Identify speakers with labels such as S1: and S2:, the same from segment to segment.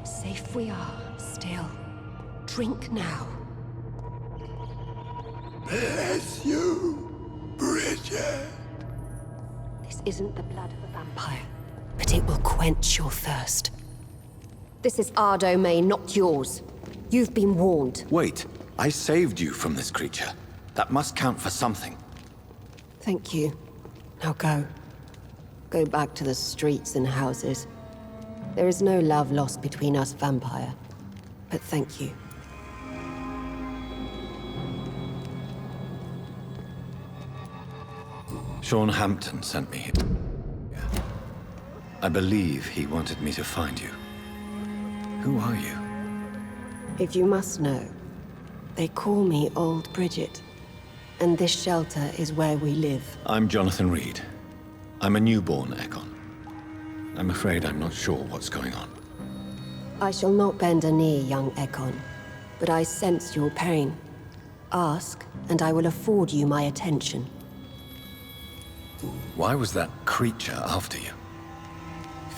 S1: Safe we are, still. Drink now.
S2: Bless you, Bridget.
S1: This isn't the blood of a vampire, but it will quench your thirst. This is our domain, not yours. You've been warned.
S2: Wait, I saved you from this creature. That must count for something.
S1: Thank you. Now go. Go back to the streets and houses. There is no love lost between us, vampire. But thank you.
S2: Sean Hampton sent me here. I believe he wanted me to find you. Who are you?
S1: If you must know, they call me Old Bridget. And this shelter is where we live.
S2: I'm Jonathan Reed. I'm a newborn Ekon. I'm afraid I'm not sure what's going on.
S1: I shall not bend a knee, young Ekon, but I sense your pain. Ask, and I will afford you my attention.
S2: Why was that creature after you?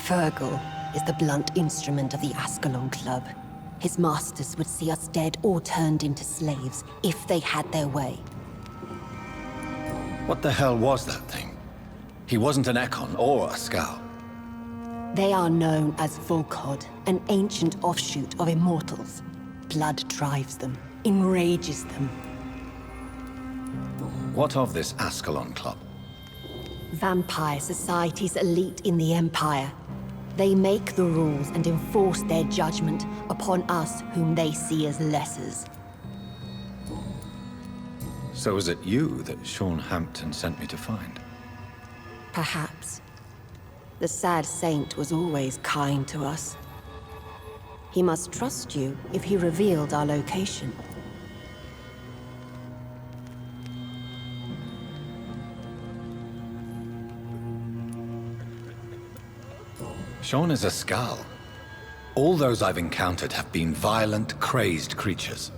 S1: Fergal is the blunt instrument of the Ascalon Club. His masters would see us dead or turned into slaves if they had their way.
S2: What the hell was that thing? He wasn't an Ekon or a Scout.
S1: They are known as Volkod, an ancient offshoot of immortals. Blood drives them, enrages them.
S2: What of this Ascalon Club?
S1: Vampire society's elite in the Empire. They make the rules and enforce their judgment upon us whom they see as lessers.
S2: So was it you that Sean Hampton sent me to find?
S1: Perhaps. The sad saint was always kind to us. He must trust you if he revealed our location.
S2: Sean is a Skal. All those I've encountered have been violent, crazed creatures.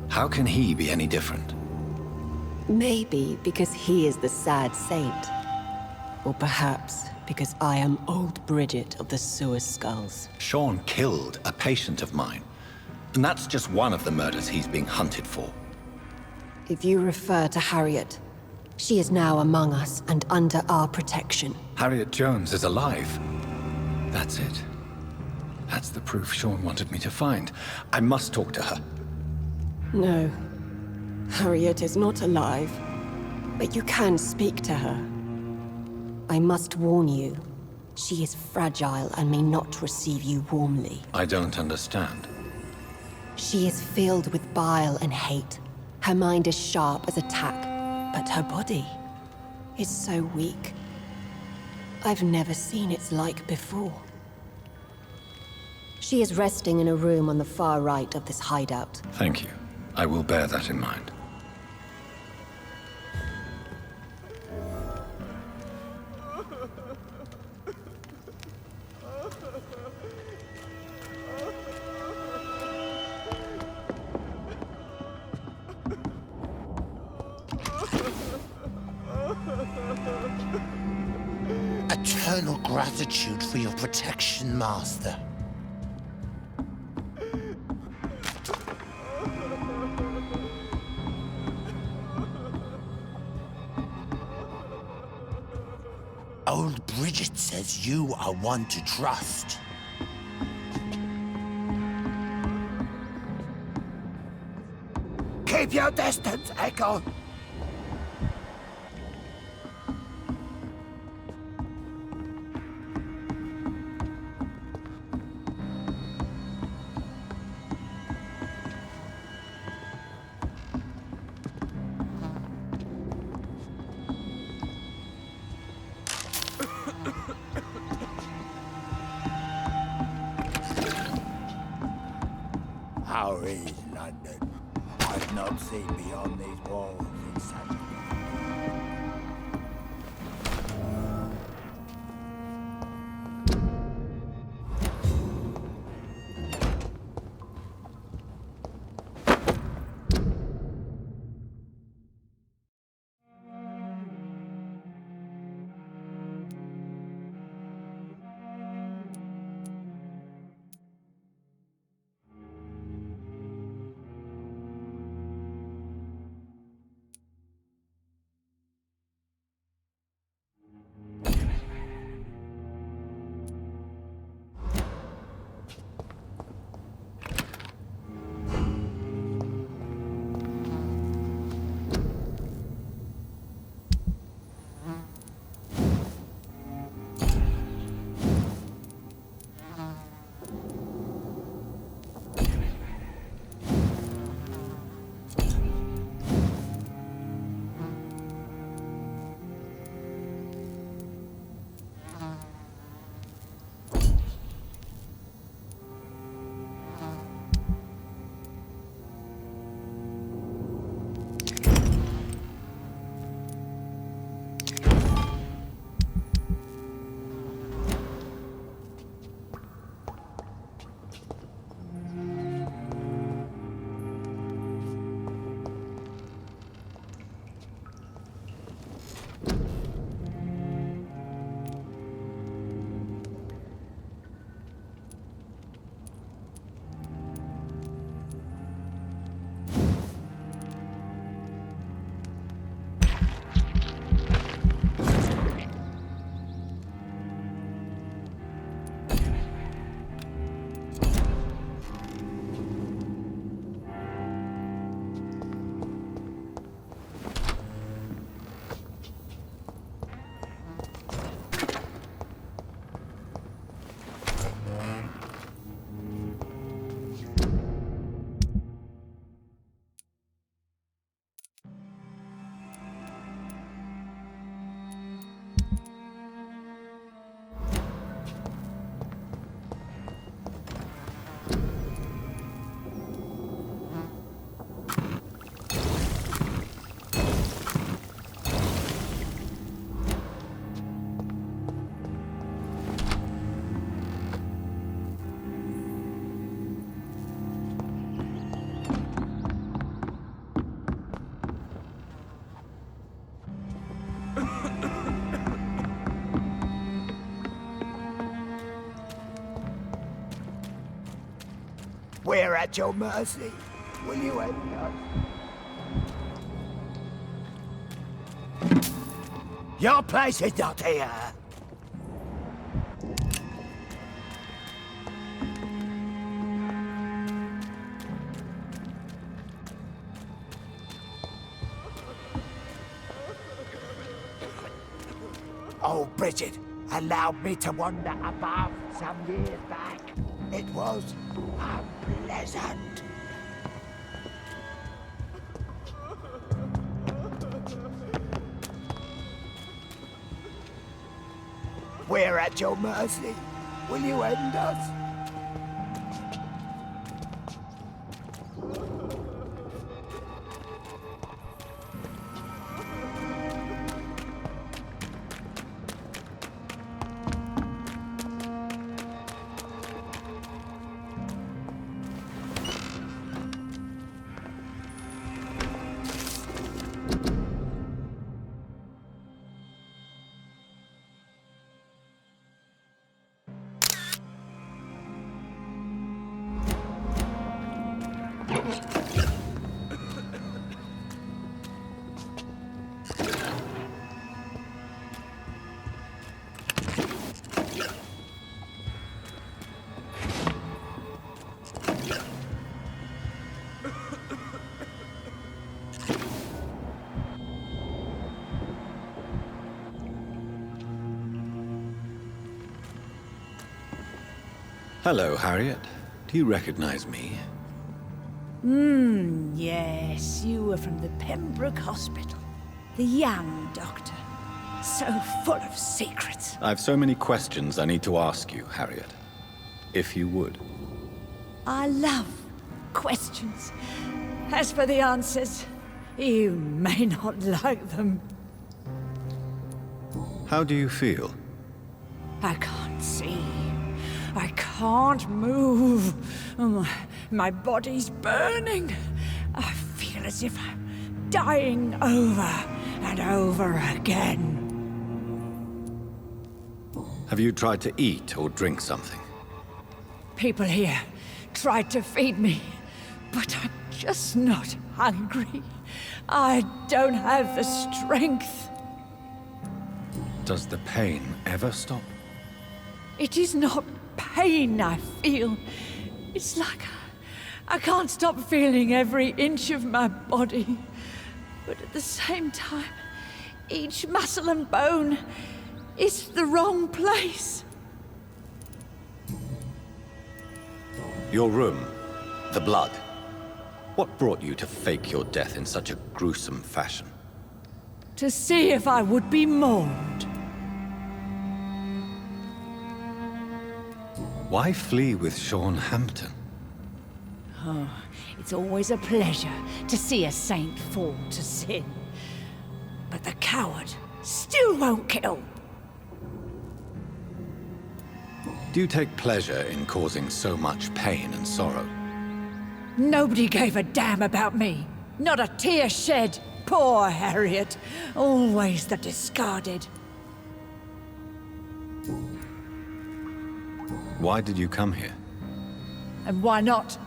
S2: How can he be any different?
S1: Maybe because he is the sad saint. Or perhaps because I am Old Bridget of the Sewer Skulls.
S2: Sean killed a patient of mine. And that's just one of the murders he's being hunted for.
S1: If you refer to Harriet, she is now among us and under our protection.
S2: Harriet Jones is alive. That's it. That's the proof Sean wanted me to find. I must talk to her.
S1: No. Harriet is not alive. But you can speak to her. I must warn you. She is fragile and may not receive you warmly.
S2: I don't understand.
S1: She is filled with bile and hate. Her mind is sharp as a tack, but her body is so weak. I've never seen its like before. She is resting in a room on the far right of this hideout.
S2: Thank you. I will bear that in mind.
S3: Eternal gratitude for your protection, Master. Old Bridget says you are one to trust. Keep your distance, Echo! How is London? I've not seen beyond these walls in such We're at your mercy. Will you end us? Your place is not here. Oh, Bridget allowed me to wander above some years back. It was unpleasant. We're at your mercy. Will you end us?
S2: Hello, Harriet. Do you recognize me?
S4: Yes, you were from the Pembroke Hospital. The young doctor. So full of secrets.
S2: I've so many questions I need to ask you, Harriet. If you would.
S4: I love questions. As for the answers, you may not like them.
S2: How do you feel?
S4: I can't see. I can't move. My body's burning. I feel as if I'm dying over and over again.
S2: Have you tried to eat or drink something?
S4: People here tried to feed me, but I'm just not hungry. I don't have the strength.
S2: Does the pain ever stop?
S4: It is not pain I feel. It's like I can't stop feeling every inch of my body. But at the same time, each muscle and bone is the wrong place.
S2: Your room, the blood. What brought you to fake your death in such a gruesome fashion?
S4: To see if I would be mourned.
S2: Why flee with Sean Hampton?
S4: Oh, it's always a pleasure to see a saint fall to sin. But the coward still won't kill.
S2: Do you take pleasure in causing so much pain and sorrow?
S4: Nobody gave a damn about me. Not a tear shed. Poor Harriet. Always the discarded.
S2: Why did you come here?
S4: And why not?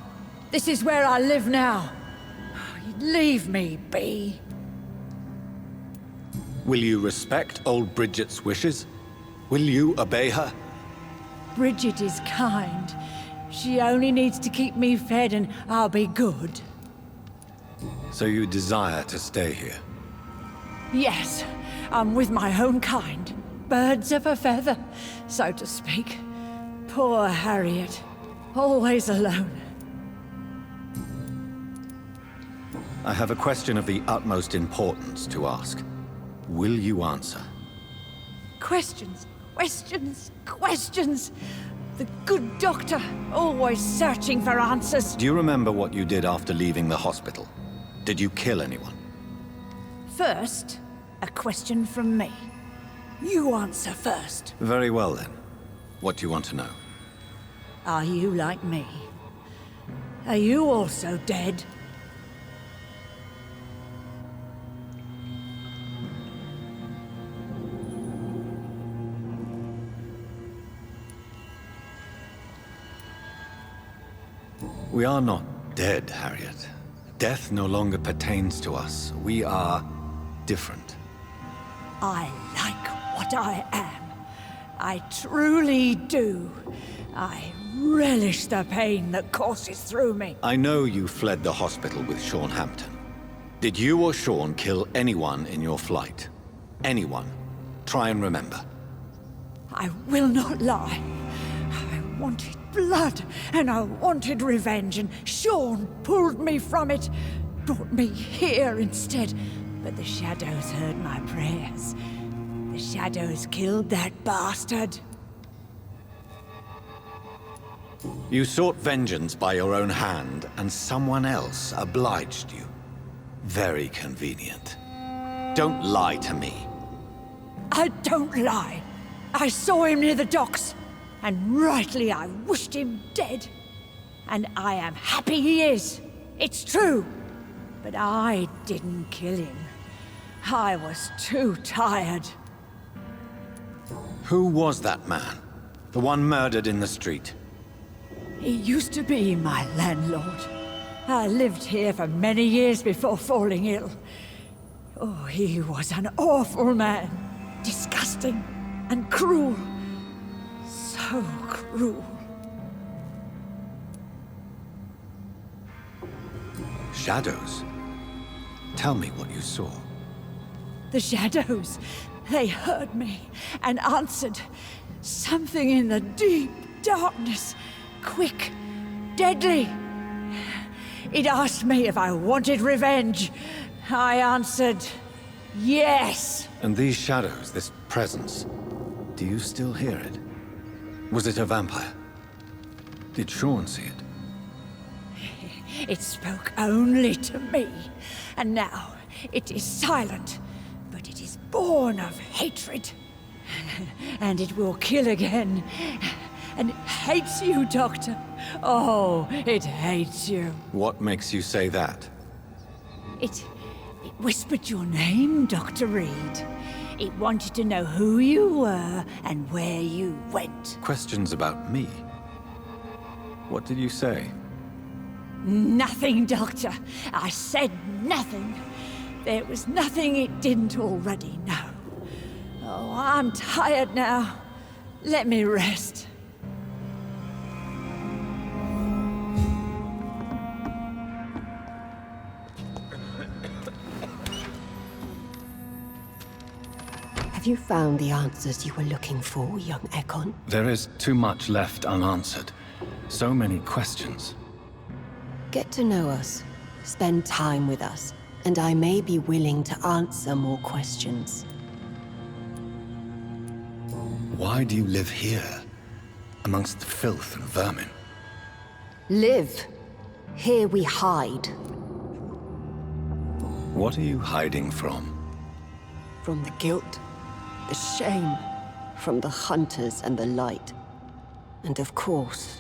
S4: This is where I live now. Leave me be.
S2: Will you respect old Bridget's wishes? Will you obey her?
S4: Bridget is kind. She only needs to keep me fed and I'll be good.
S2: So you desire to stay here?
S4: Yes, I'm with my own kind. Birds of a feather, so to speak. Poor Harriet. Always alone.
S2: I have a question of the utmost importance to ask. Will you answer?
S4: Questions, questions, questions. The good doctor, always searching for answers.
S2: Do you remember what you did after leaving the hospital? Did you kill anyone?
S4: First, a question from me. You answer first.
S2: Very well then. What do you want to know?
S4: Are you like me? Are you also dead?
S2: We are not dead, Harriet. Death no longer pertains to us. We are different.
S4: I like what I am. I truly do. I relish the pain that courses through me.
S2: I know you fled the hospital with Sean Hampton. Did you or Sean kill anyone in your flight? Anyone? Try and remember.
S4: I will not lie. I wanted blood, and I wanted revenge, and Sean pulled me from it, brought me here instead. But the shadows heard my prayers. The shadows killed that bastard.
S2: You sought vengeance by your own hand, and someone else obliged you. Very convenient. Don't lie to me.
S4: I don't lie. I saw him near the docks, and rightly I wished him dead. And I am happy he is. It's true. But I didn't kill him. I was too tired.
S2: Who was that man? The one murdered in the street?
S4: He used to be my landlord. I lived here for many years before falling ill. Oh, he was an awful man. Disgusting and cruel. So cruel.
S2: Shadows? Tell me what you saw.
S4: The shadows, they heard me and answered. Something in the deep darkness. Quick, deadly. It asked me if I wanted revenge. I answered, yes.
S2: And these shadows, this presence, do you still hear it? Was it a vampire? Did Sean see it?
S4: It spoke only to me, and now it is silent, but it is born of hatred. And it will kill again. And it hates you, Doctor. Oh, it hates you.
S2: What makes you say that?
S4: It whispered your name, Dr. Reed. It wanted to know who you were and where you went.
S2: Questions about me? What did you say?
S4: Nothing, Doctor. I said nothing. There was nothing it didn't already know. Oh, I'm tired now. Let me rest.
S1: Have you found the answers you were looking for, young Ekon?
S2: There is too much left unanswered. So many questions.
S1: Get to know us, spend time with us, and I may be willing to answer more questions.
S2: Why do you live here, amongst the filth and vermin?
S1: Live. Here we hide.
S2: What are you hiding from?
S1: From the guilt, the shame, from the hunters and the light. And of course,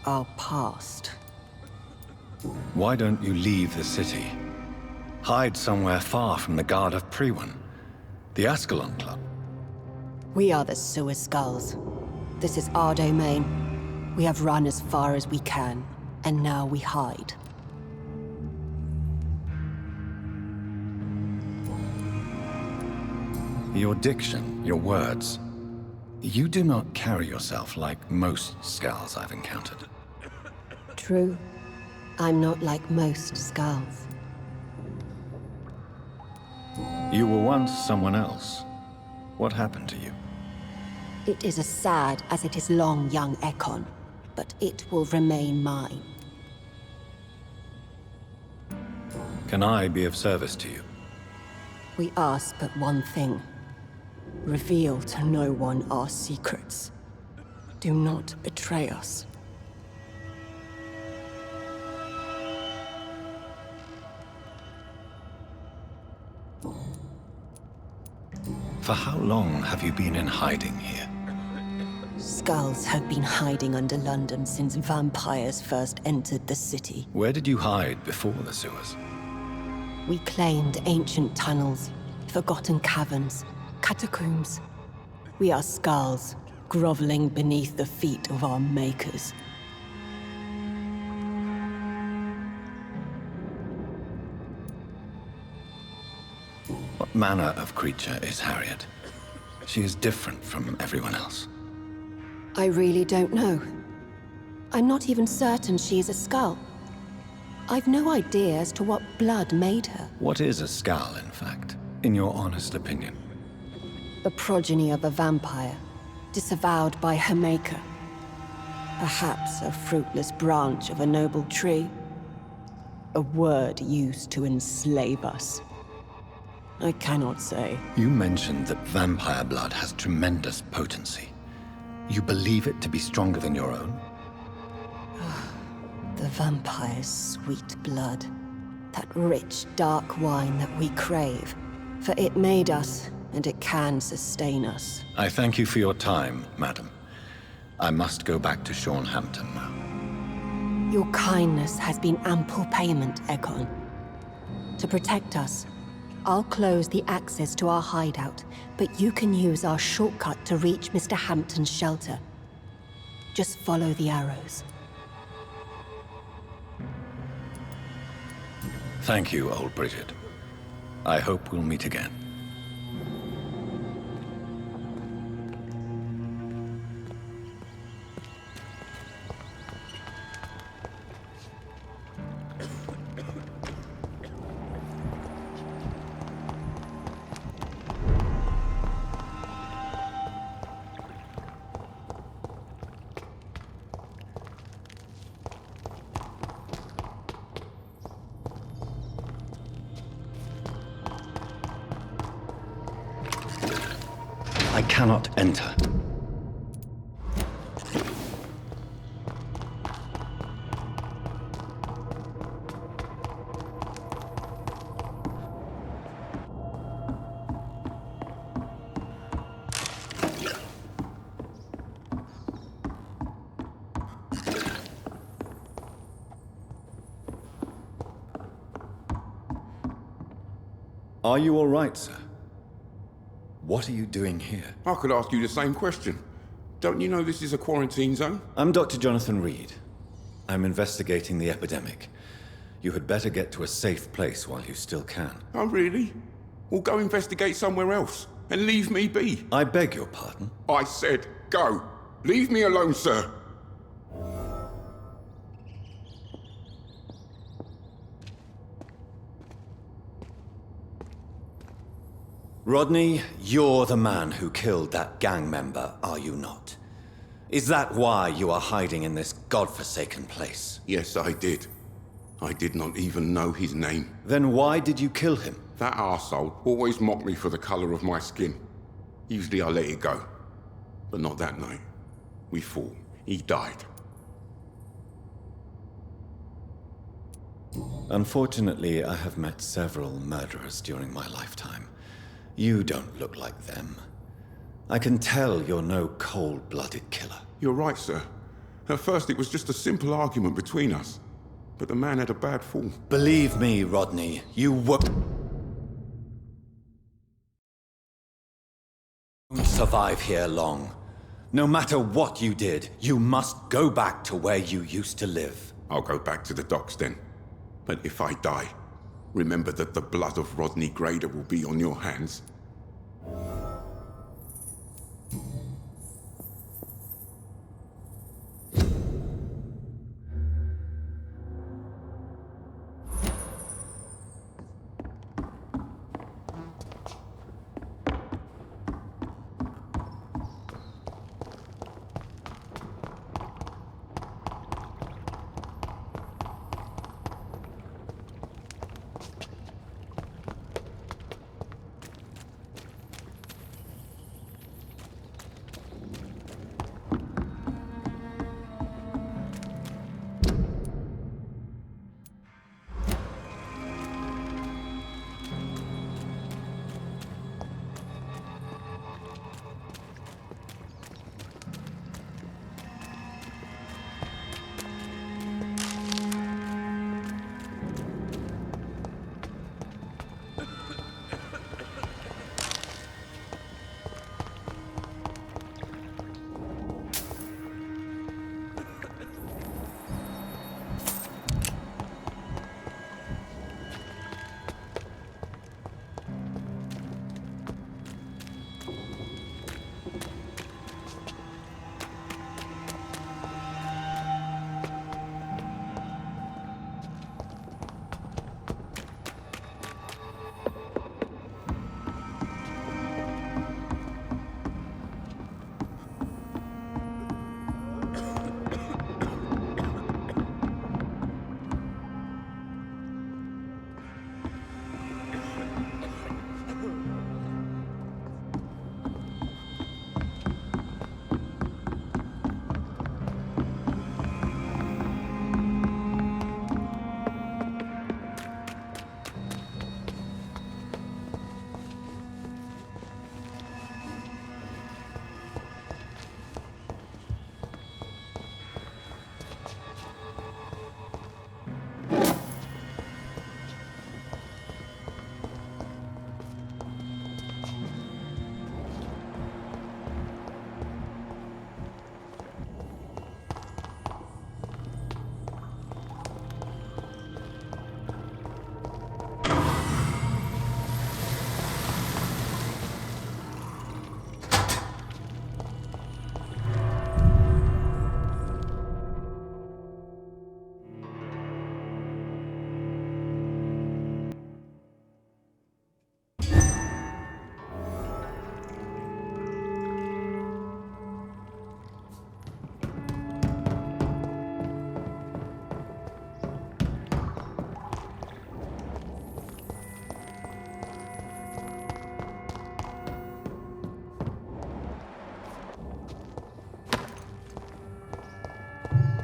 S1: our past.
S2: Why don't you leave the city? Hide somewhere far from the Guard of Priwen, the Ascalon Club.
S1: We are the Sewer Skulls. This is our domain. We have run as far as we can, and now we hide.
S2: Your diction, your words. You do not carry yourself like most Skulls I've encountered.
S1: True. I'm not like most Skulls.
S2: You were once someone else. What happened to you?
S1: It is as sad as it is long, young Ekon, but it will remain mine.
S2: Can I be of service to you?
S1: We ask but one thing. Reveal to no one our secrets. Do not betray us.
S2: For how long have you been in hiding here?
S1: Skulls have been hiding under London since vampires first entered the city.
S2: Where did you hide before the sewers?
S1: We claimed ancient tunnels, forgotten caverns, catacombs. We are Skulls, groveling beneath the feet of our makers.
S2: What manner of creature is Harriet? She is different from everyone else.
S1: I really don't know. I'm not even certain she's a skull. I've no idea as to what blood made her.
S2: What is a skull, in fact, in your honest opinion?
S1: The progeny of a vampire, disavowed by her maker. Perhaps a fruitless branch of a noble tree. A word used to enslave us. I cannot say.
S2: You mentioned that vampire blood has tremendous potency. You believe it to be stronger than your own?
S1: The vampire's sweet blood. That rich, dark wine that we crave. For it made us, and it can sustain us.
S2: I thank you for your time, madam. I must go back to Hampton now.
S1: Your kindness has been ample payment, Ekon. To protect us, I'll close the access to our hideout, but you can use our shortcut to reach Mr. Hampton's shelter. Just follow the arrows.
S2: Thank you, old Bridget. I hope we'll meet again. I cannot enter. Are you all right, sir? What are you doing here?
S5: I could ask you the same question. Don't you know this is a quarantine zone?
S2: I'm Dr. Jonathan Reed. I'm investigating the epidemic. You had better get to a safe place while you still can.
S5: Oh, really? Well, go investigate somewhere else and leave me be.
S2: I beg your pardon?
S5: I said go. Leave me alone, sir.
S2: Rodney, you're the man who killed that gang member, are you not? Is that why you are hiding in this godforsaken place?
S5: Yes, I did. I did not even know his name.
S2: Then why did you kill him?
S5: That arsehole always mocked me for the colour of my skin. Usually I let it go. But not that night. We fought. He died.
S2: Unfortunately, I have met several murderers during my lifetime. You don't look like them. I can tell you're no cold-blooded killer.
S5: You're right, sir. At first it was just a simple argument between us. But the man had a bad fall.
S2: Believe me, Rodney, you won't survive here long. No matter what you did, you must go back to where you used to live.
S5: I'll go back to the docks then. But if I die, remember that the blood of Rodney Grader will be on your hands.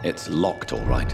S2: It's locked, all right.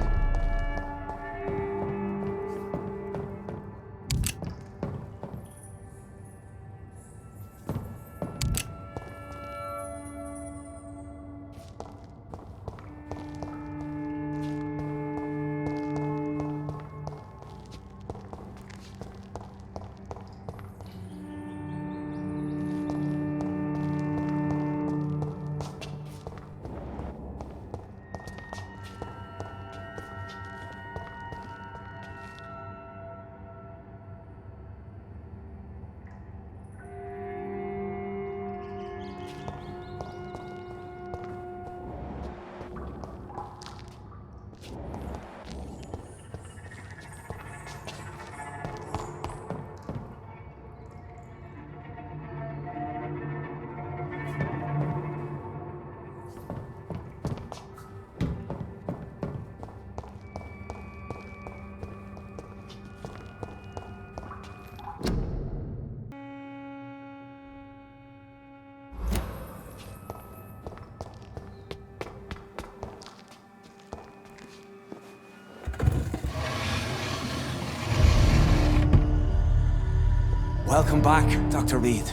S6: Welcome back, Dr. Reid.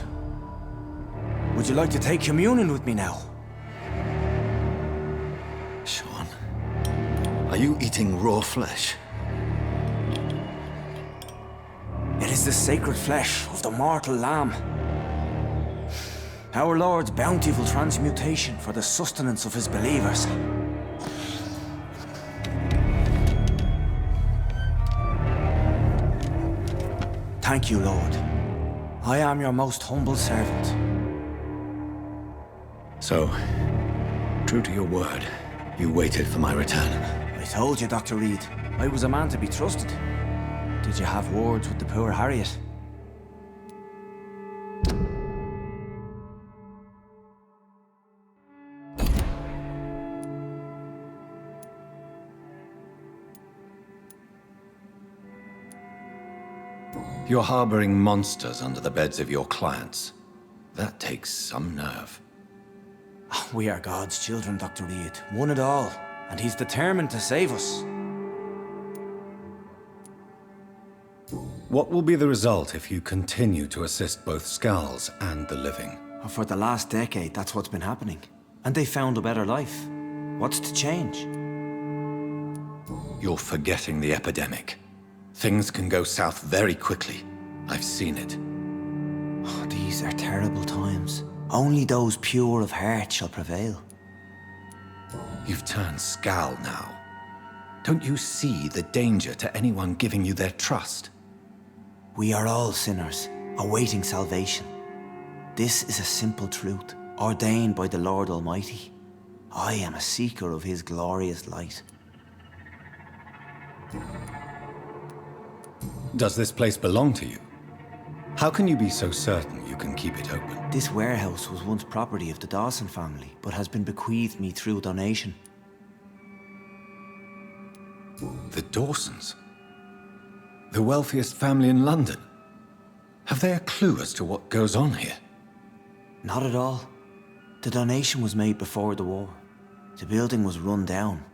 S6: Would you like to take communion with me now?
S2: Sean, are you eating raw flesh?
S6: It is the sacred flesh of the mortal lamb. Our Lord's bountiful transmutation for the sustenance of his believers. Thank you, Lord. I am your most humble servant.
S2: So, true to your word, you waited for my return.
S6: I told you, Dr. Reid, I was a man to be trusted. Did you have words with the poor Harriet?
S2: You're harboring monsters under the beds of your clients. That takes some nerve.
S6: We are God's children, Dr. Reid, one and all, and he's determined to save us.
S2: What will be the result if you continue to assist both Skulls and the living?
S6: For the last decade, that's what's been happening. And they found a better life. What's to change?
S2: You're forgetting the epidemic. Things can go south very quickly. I've seen it.
S6: Oh, these are terrible times. Only those pure of heart shall prevail.
S2: You've turned Skull now. Don't you see the danger to anyone giving you their trust?
S6: We are all sinners, awaiting salvation. This is a simple truth, ordained by the Lord Almighty. I am a seeker of his glorious light.
S2: Does this place belong to you? How can you be so certain you can keep it open?
S6: This warehouse was once property of the Dawson family, but has been bequeathed me through donation.
S2: The Dawsons? The wealthiest family in London? Have they a clue as to what goes on here?
S6: Not at all. The donation was made before the war. The building was run down.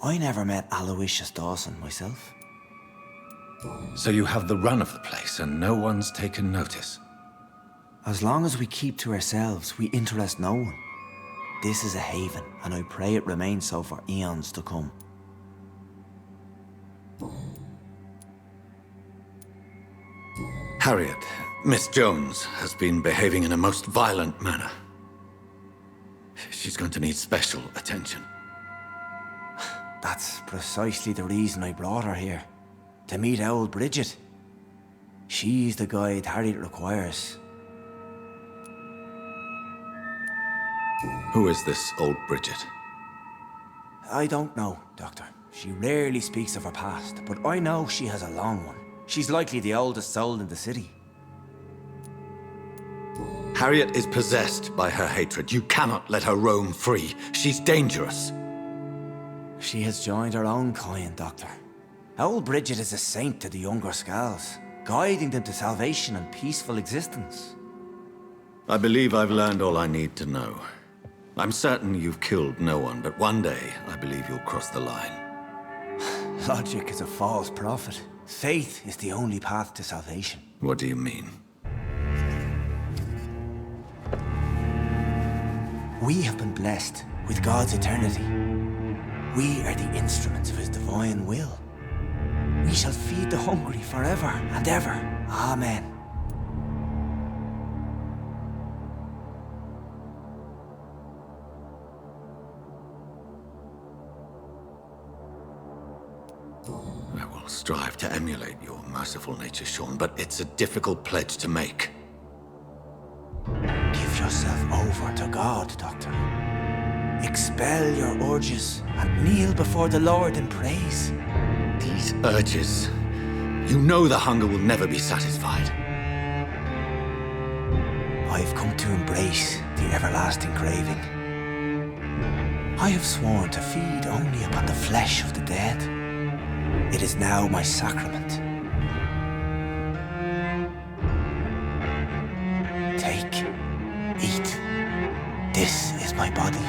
S6: I never met Aloysius Dawson myself.
S2: So you have the run of the place and no one's taken notice?
S6: As long as we keep to ourselves, we interest no one. This is a haven, and I pray it remains so for eons to come.
S2: Harriet, Miss Jones, has been behaving in a most violent manner. She's going to need special attention.
S6: That's precisely the reason I brought her here. To meet old Bridget. She's the guide Harriet requires.
S2: Who is this old Bridget?
S6: I don't know, Doctor. She rarely speaks of her past, but I know she has a long one. She's likely the oldest soul in the city.
S2: Harriet is possessed by her hatred. You cannot let her roam free. She's dangerous.
S6: She has joined her own kind, Doctor. Old Bridget is a saint to the younger Skulls, guiding them to salvation and peaceful existence.
S2: I believe I've learned all I need to know. I'm certain you've killed no one, but one day, I believe you'll cross the line.
S6: Logic is a false prophet. Faith is the only path to salvation.
S2: What do you mean?
S6: We have been blessed with God's eternity. We are the instruments of His divine will. We shall feed the hungry forever and ever. Amen.
S2: I will strive to emulate your merciful nature, Sean, but it's a difficult pledge to make.
S6: Give yourself over to God, Doctor. Expel your urges and kneel before the Lord in praise.
S2: These urges. You know the hunger will never be satisfied.
S6: I've come to embrace the everlasting craving. I have sworn to feed only upon the flesh of the dead. It is now my sacrament. Take, eat. This is my body.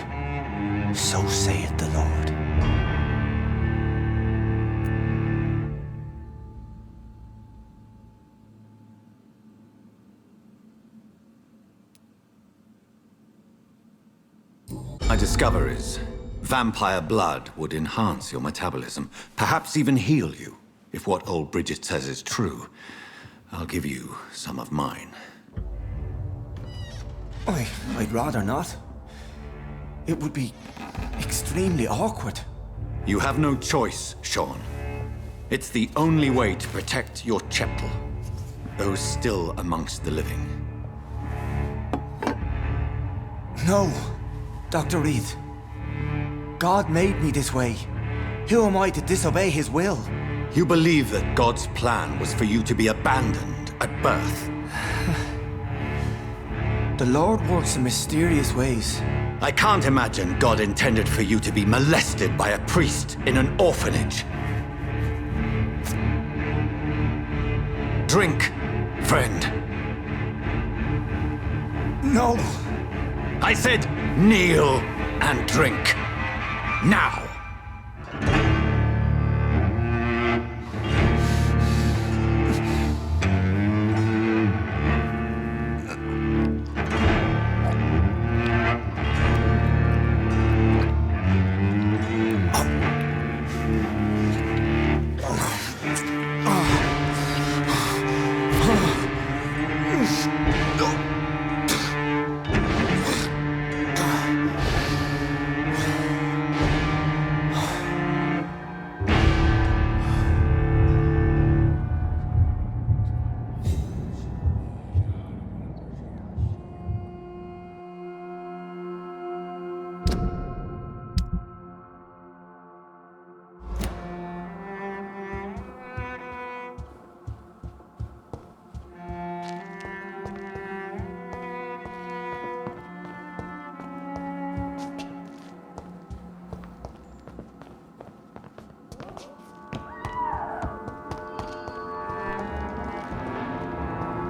S6: So saith the Lord.
S2: My discover is vampire blood would enhance your metabolism, perhaps even heal you. If what old Bridget says is true, I'll give you some of mine.
S6: I'd rather not. It would be extremely awkward.
S2: You have no choice, Sean. It's the only way to protect your cheptel, those still amongst the living.
S6: No, Dr. Reed. God made me this way. Who am I to disobey His will?
S2: You believe that God's plan was for you to be abandoned at birth.
S6: The Lord works in mysterious ways.
S2: I can't imagine God intended for you to be molested by a priest in an orphanage. Drink, friend.
S6: No!
S2: I said kneel and drink. Now!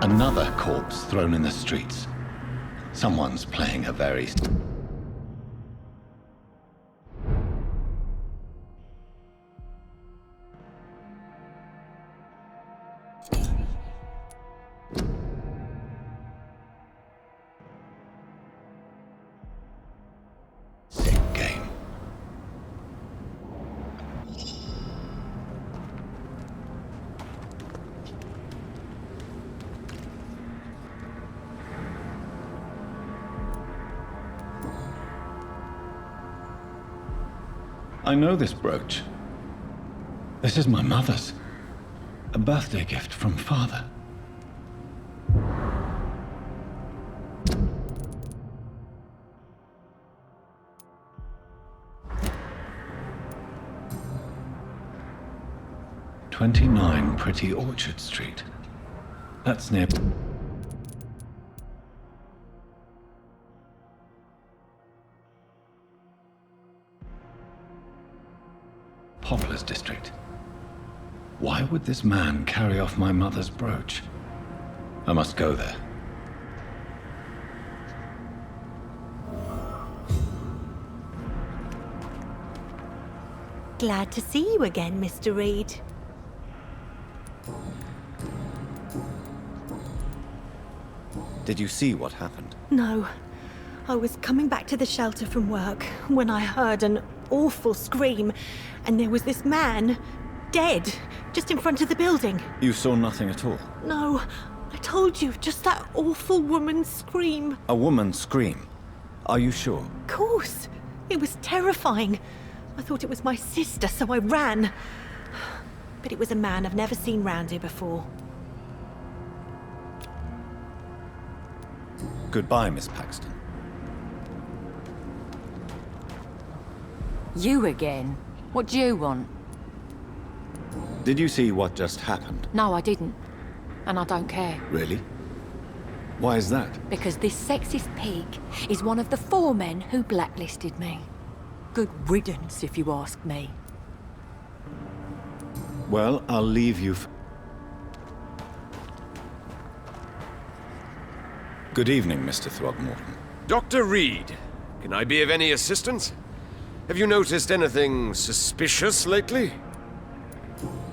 S2: Another corpse thrown in the streets. Someone's playing a very... sick game. I know this brooch. This is my mother's. A birthday gift from father. "29 Pretty Orchard Street." That's near... Poplars District. Why would this man carry off my mother's brooch? I must go there.
S7: Glad to see you again, Mr. Reid.
S2: Did you see what happened?
S7: No. I was coming back to the shelter from work when I heard an awful scream, and there was this man, dead, just in front of the building.
S2: You saw nothing at all?
S7: No, I told you, just that awful woman's scream.
S2: A woman's scream? Are you sure?
S7: Of course. It was terrifying. I thought it was my sister, so I ran. But it was a man I've never seen round here before.
S2: Goodbye, Miss Paxton.
S8: You again? What do you want?
S2: Did you see what just happened?
S8: No, I didn't. And I don't care.
S2: Really? Why is that?
S8: Because this sexist pig is one of the 4 men who blacklisted me. Good riddance, if you ask me.
S2: Well, I'll leave you Good evening, Mr. Throgmorton.
S9: Dr. Reid, can I be of any assistance? Have you noticed anything suspicious lately?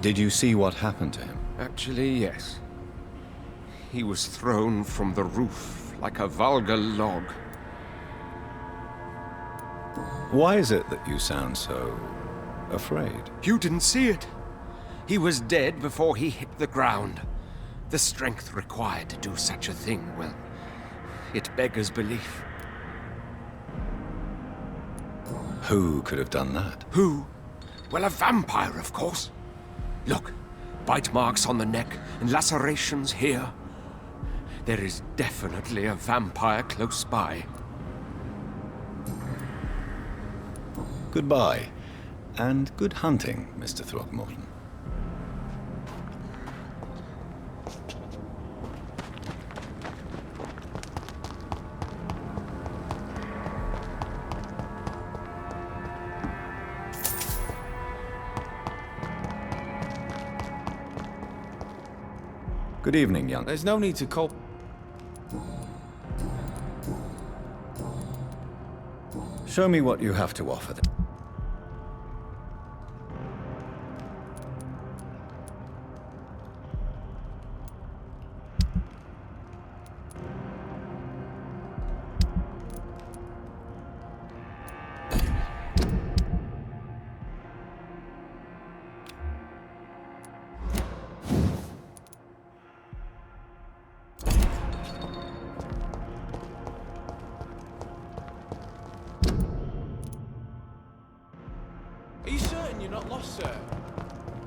S2: Did you see what happened to him?
S9: Actually, yes. He was thrown from the roof like a vulgar log.
S2: Why is it that you sound so afraid?
S9: You didn't see it. He was dead before he hit the ground. The strength required to do such a thing, well, it beggars belief.
S2: Who could have done that?
S9: Who? Well, a vampire, of course. Look, bite marks on the neck and lacerations here. There is definitely a vampire close by.
S2: Goodbye, and good hunting, Mr. Throgmorton. Good evening, young.
S6: There's no need to call.
S2: Show me what you have to offer them.
S6: Are you certain you're not lost, sir?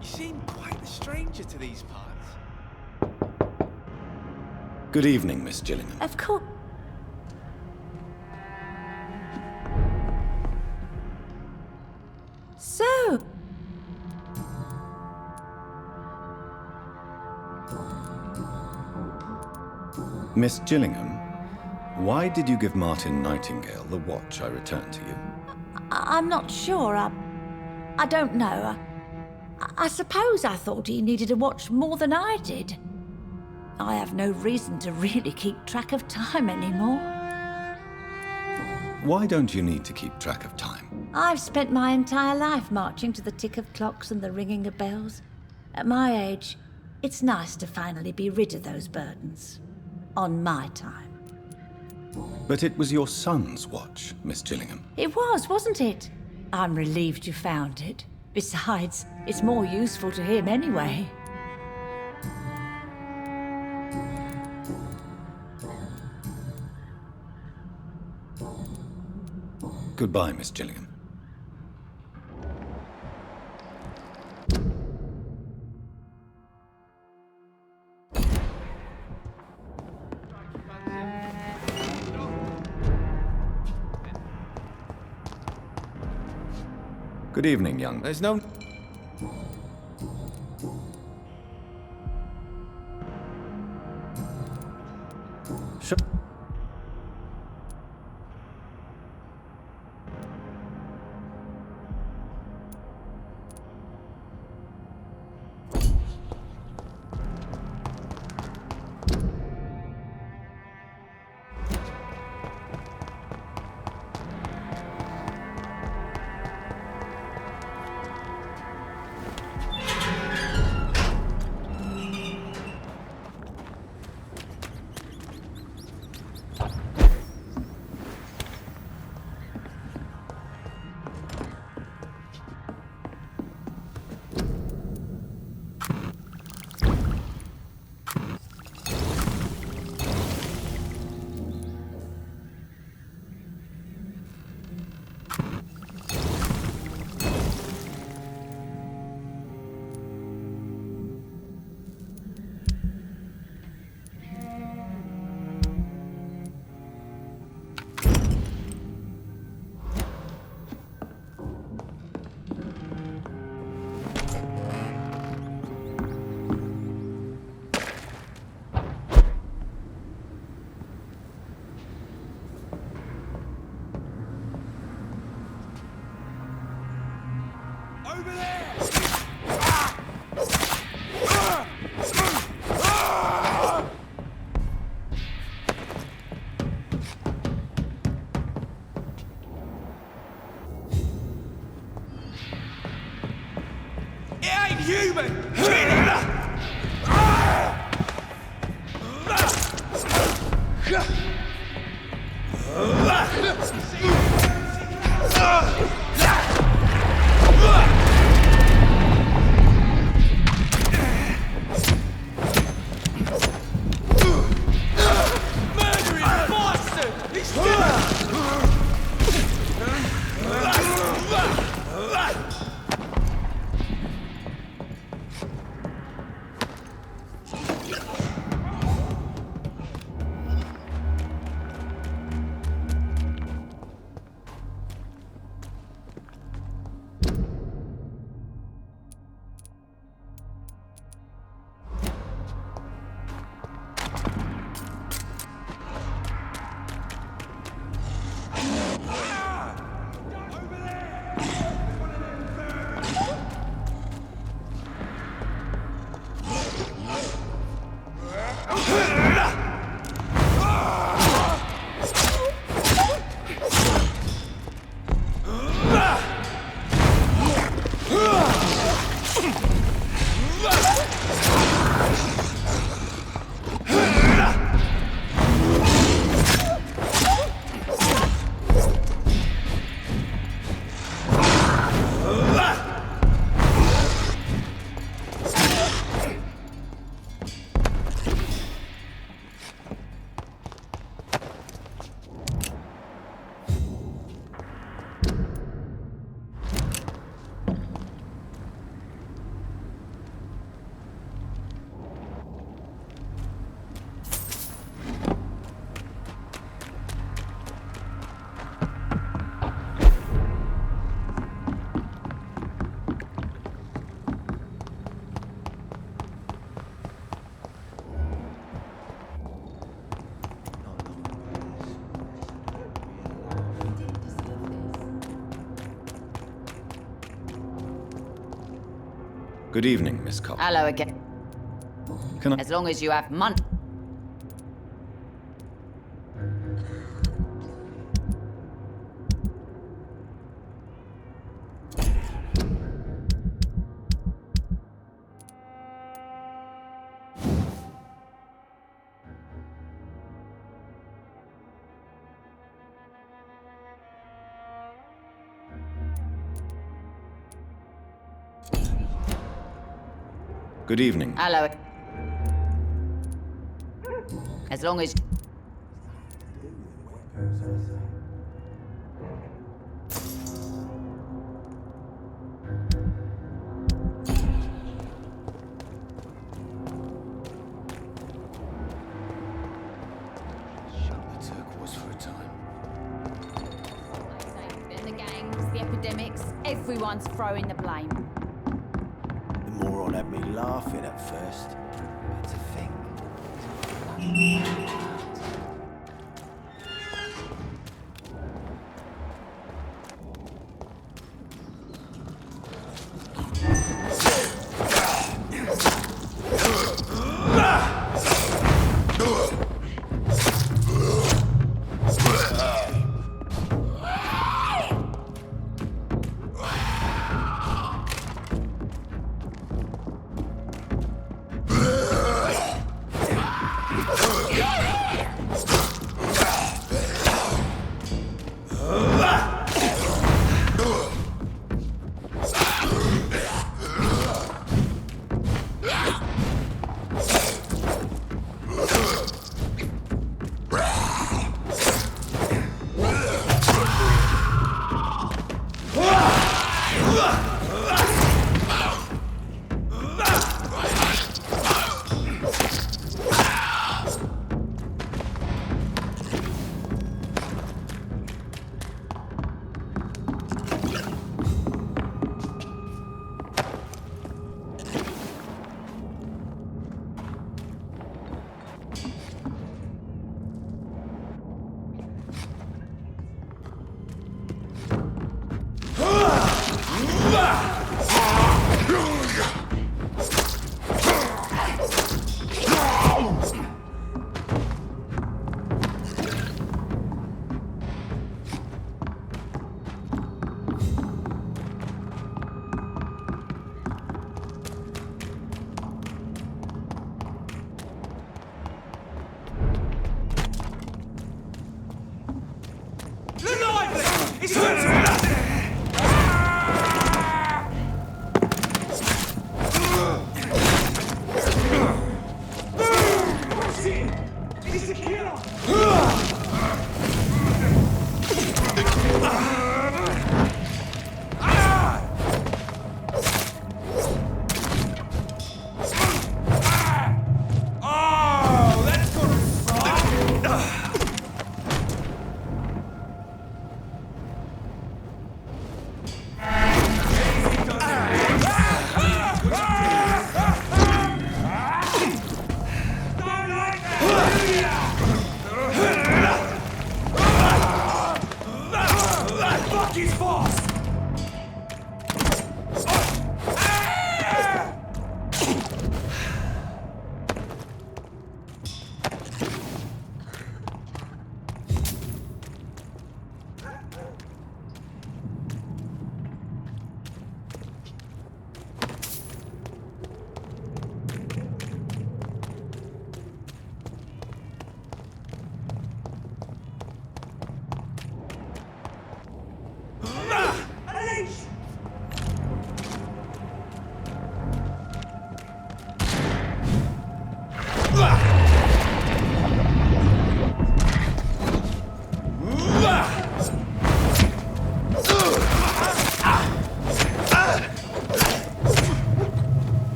S6: You seem quite the stranger to these parts.
S2: Good evening, Miss Gillingham.
S7: Of course. So,
S2: Miss Gillingham, why did you give Martin Nightingale the watch I returned to you?
S4: I'm not sure. I don't know. I suppose I thought he needed a watch more than I did. I have no reason to really keep track of time anymore.
S2: Why don't you need to keep track of time?
S4: I've spent my entire life marching to the tick of clocks and the ringing of bells. At my age, it's nice to finally be rid of those burdens. On my time.
S2: But it was your son's watch, Miss Gillingham.
S4: It was, wasn't it? I'm relieved you found it. Besides, it's more useful to him anyway.
S2: Goodbye, Miss Gillingham. Good evening, young.
S6: There's no...
S2: Sure. Good evening, Miss Cox.
S10: Hello again.
S2: Can I...
S10: As long as you have money.
S2: Good evening.
S10: Hello. As long as... The gangs, the epidemics, everyone's throwing the blame.
S6: The moron had me laughing at first. But to think.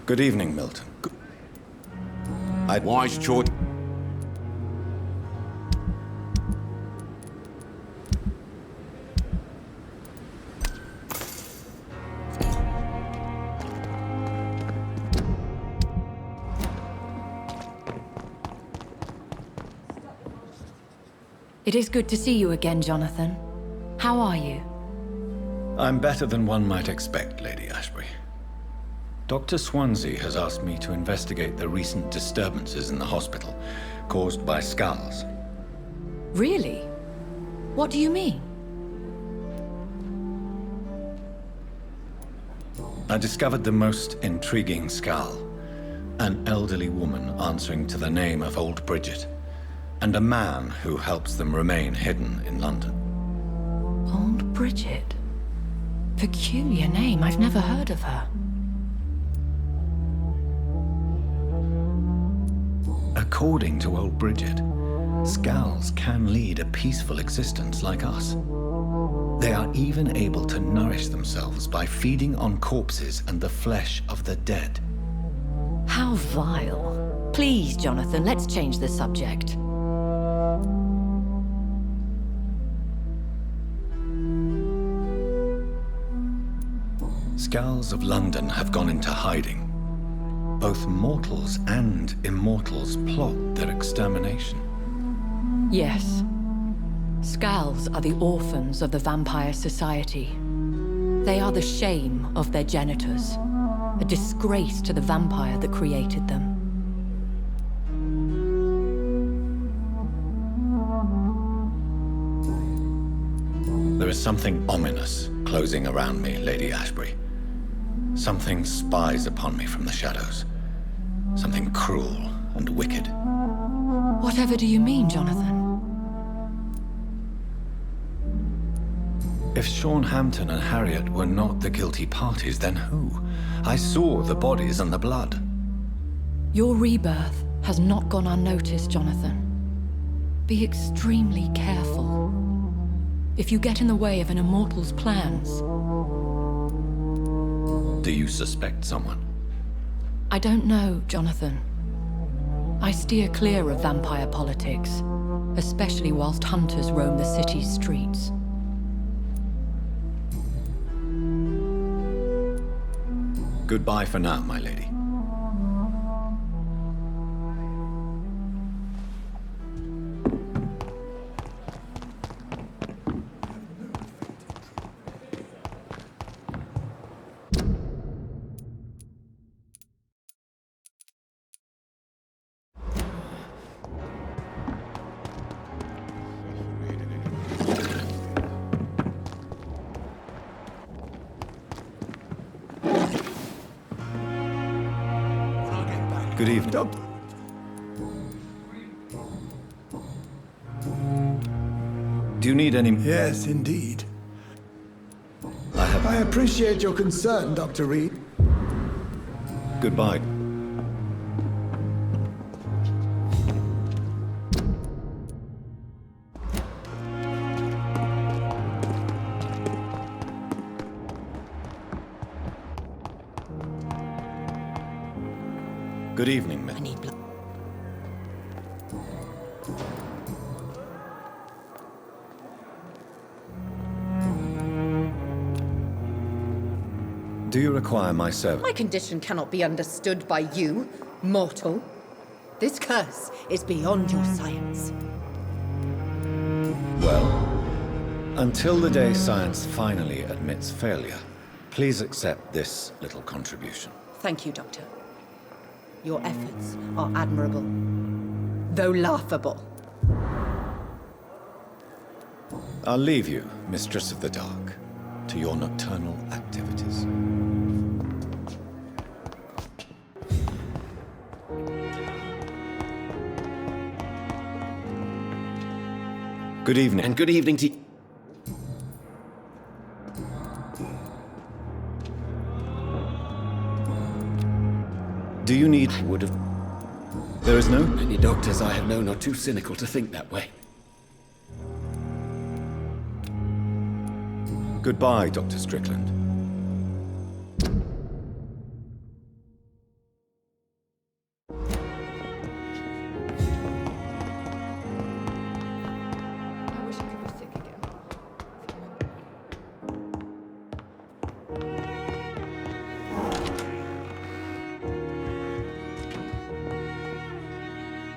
S2: Good evening, Milton.
S5: Wise choice.
S8: It is good to see you again, Jonathan. How are you?
S2: I'm better than one might expect, Lady Ashbury. Dr. Swansea has asked me to investigate the recent disturbances in the hospital caused by skulls.
S8: Really? What do you mean?
S2: I discovered the most intriguing skull. An elderly woman answering to the name of Old Bridget, and a man who helps them remain hidden in London.
S8: Old Bridget? Peculiar name, I've never heard of her.
S2: According to Old Bridget, skulls can lead a peaceful existence like us. They are even able to nourish themselves by feeding on corpses and the flesh of the dead.
S8: How vile. Please, Jonathan, let's change the subject.
S2: Skulls of London have gone into hiding. Both mortals and immortals plot their extermination.
S8: Yes. Skulls are the orphans of the Vampire Society. They are the shame of their genitors, a disgrace to the vampire that created them.
S2: There is something ominous closing around me, Lady Ashbury. Something spies upon me from the shadows. Something cruel and wicked.
S8: Whatever do you mean, Jonathan?
S2: If Sean Hampton and Harriet were not the guilty parties, then who? I saw the bodies and the blood.
S8: Your rebirth has not gone unnoticed, Jonathan. Be extremely careful. If you get in the way of an immortal's plans...
S2: Do you suspect someone?
S8: I don't know, Jonathan. I steer clear of vampire politics, especially whilst hunters roam the city's streets.
S2: Goodbye for now, my lady. Good evening. Do you need any...
S11: Yes, indeed.
S2: I
S11: I appreciate your concern, Dr. Reed.
S2: Goodbye. Good evening, Miss.
S1: I need blood.
S2: Do you require my service?
S12: My condition cannot be understood by you, mortal. This curse is beyond your science.
S2: Well, until the day science finally admits failure, please accept this little contribution.
S12: Thank you, Doctor. Your efforts are admirable, though laughable.
S2: I'll leave you, Mistress of the Dark, to your nocturnal activities. Good evening.
S9: And good evening to...
S2: Do you need...
S9: I would have...
S2: There is no...
S9: Many doctors I have known are too cynical to think that way.
S2: Goodbye, Dr. Strickland.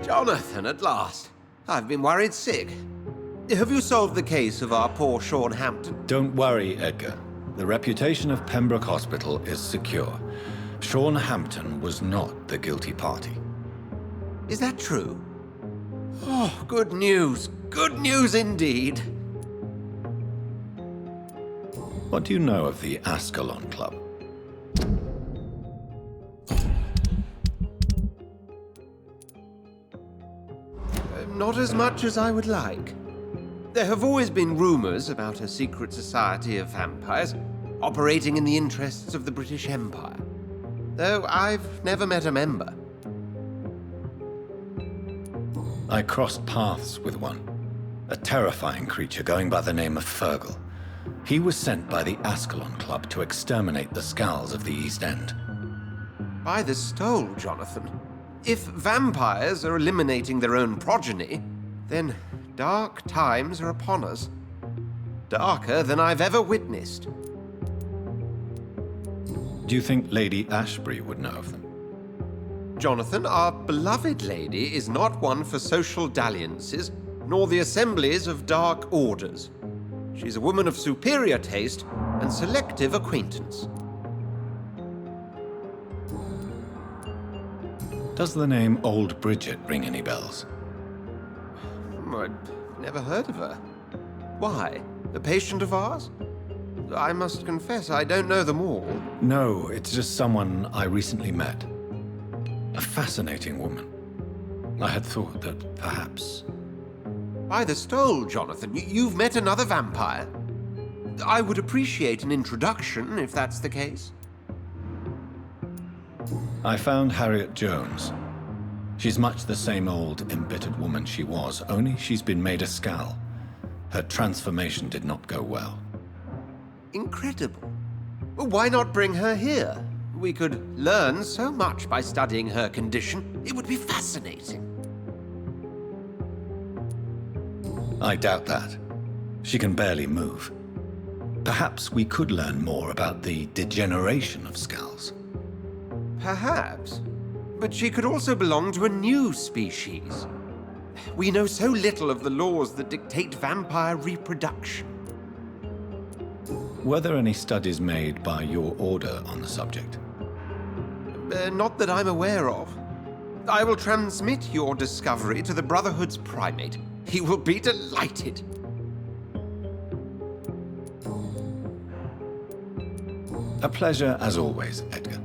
S9: Jonathan, at last. I've been worried sick. Have you solved the case of our poor Sean Hampton?
S2: Don't worry, Edgar. The reputation of Pembroke Hospital is secure. Sean Hampton was not the guilty party.
S9: Is that true? Oh, good news. Good news indeed.
S2: What do you know of the Ascalon Club?
S9: Not as much as I would like. There have always been rumors about a secret society of vampires operating in the interests of the British Empire, though I've never met a member.
S2: I crossed paths with one, a terrifying creature going by the name of Fergal. He was sent by the Ascalon Club to exterminate the Skulls of the East End.
S9: By the stole, Jonathan. If vampires are eliminating their own progeny, then dark times are upon us. Darker than I've ever witnessed.
S2: Do you think Lady Ashbury would know of them?
S9: Jonathan, our beloved lady is not one for social dalliances, nor the assemblies of dark orders. She's a woman of superior taste and selective acquaintance.
S2: Does the name Old Bridget ring any bells?
S9: I'd never heard of her. Why? A patient of ours? I must confess, I don't know them all.
S2: No, it's just someone I recently met. A fascinating woman. I had thought that perhaps...
S9: By the stole, Jonathan, you've met another vampire. I would appreciate an introduction, if that's the case.
S2: I found Harriet Jones. She's much the same old, embittered woman she was, only she's been made a Skull. Her transformation did not go well.
S9: Incredible. Why not bring her here? We could learn so much by studying her condition. It would be fascinating.
S2: I doubt that. She can barely move. Perhaps we could learn more about the degeneration of Skulls.
S9: Perhaps. But she could also belong to a new species. We know so little of the laws that dictate vampire reproduction.
S2: Were there any studies made by your order on the subject?
S9: Not that I'm aware of. I will transmit your discovery to the Brotherhood's primate. He will be delighted.
S2: A pleasure as always, Edgar.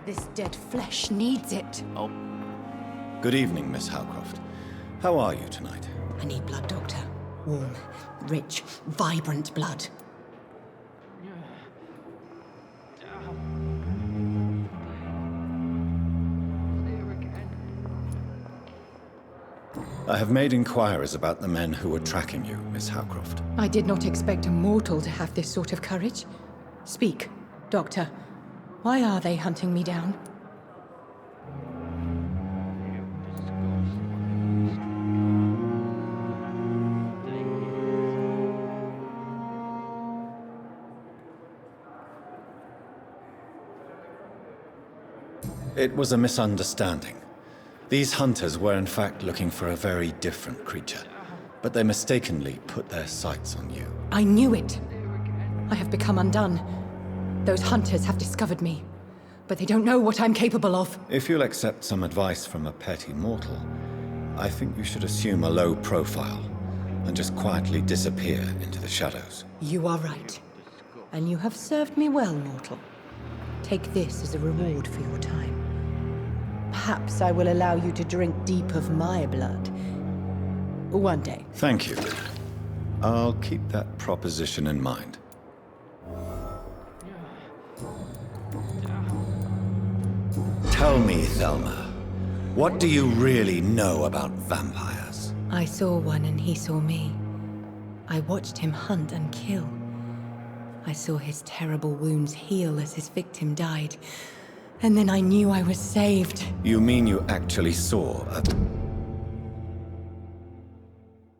S12: This dead flesh needs it.
S2: Oh. Good evening, Miss Howcroft. How are you tonight?
S12: I need blood, Doctor. Warm, rich, vibrant blood.
S2: I have made inquiries about the men who were tracking you, Miss Howcroft.
S12: I did not expect a mortal to have this sort of courage. Speak, Doctor. Why are they hunting me down?
S2: It was a misunderstanding. These hunters were in fact looking for a very different creature, but they mistakenly put their sights on you.
S12: I knew it. I have become undone. Those hunters have discovered me, but they don't know what I'm capable of.
S2: If you'll accept some advice from a petty mortal, I think you should assume a low profile and just quietly disappear into the shadows.
S12: You are right. And you have served me well, mortal. Take this as a reward for your time. Perhaps I will allow you to drink deep of my blood. One day.
S2: Thank you. I'll keep that proposition in mind. Tell me, Thelma, what do you really know about vampires?
S12: I saw one and he saw me. I watched him hunt and kill. I saw his terrible wounds heal as his victim died. And then I knew I was saved.
S2: You mean you actually saw a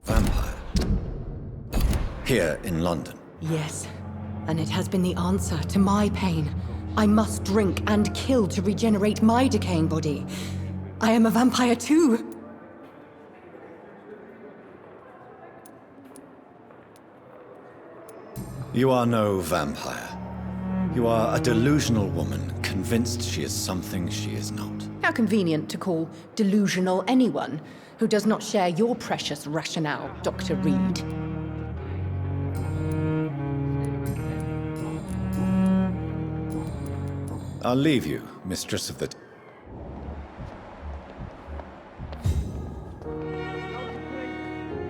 S2: vampire? Here in London?
S12: Yes. And it has been the answer to my pain. I must drink and kill to regenerate my decaying body. I am a vampire too.
S2: You are no vampire. You are a delusional woman, convinced she is something she is not.
S12: How convenient to call delusional anyone who does not share your precious rationale, Dr. Reed.
S2: I'll leave you, mistress of the...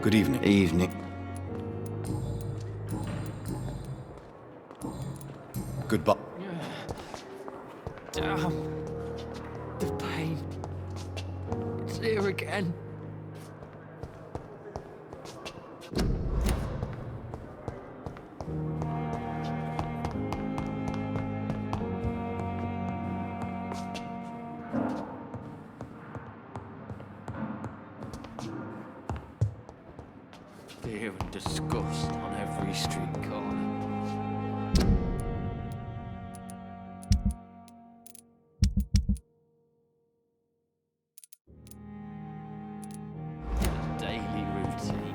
S2: Good evening.
S6: Evening.
S2: Goodbye.
S4: Damn. The pain. It's here again. Fear and disgust on every street corner. Daily routine.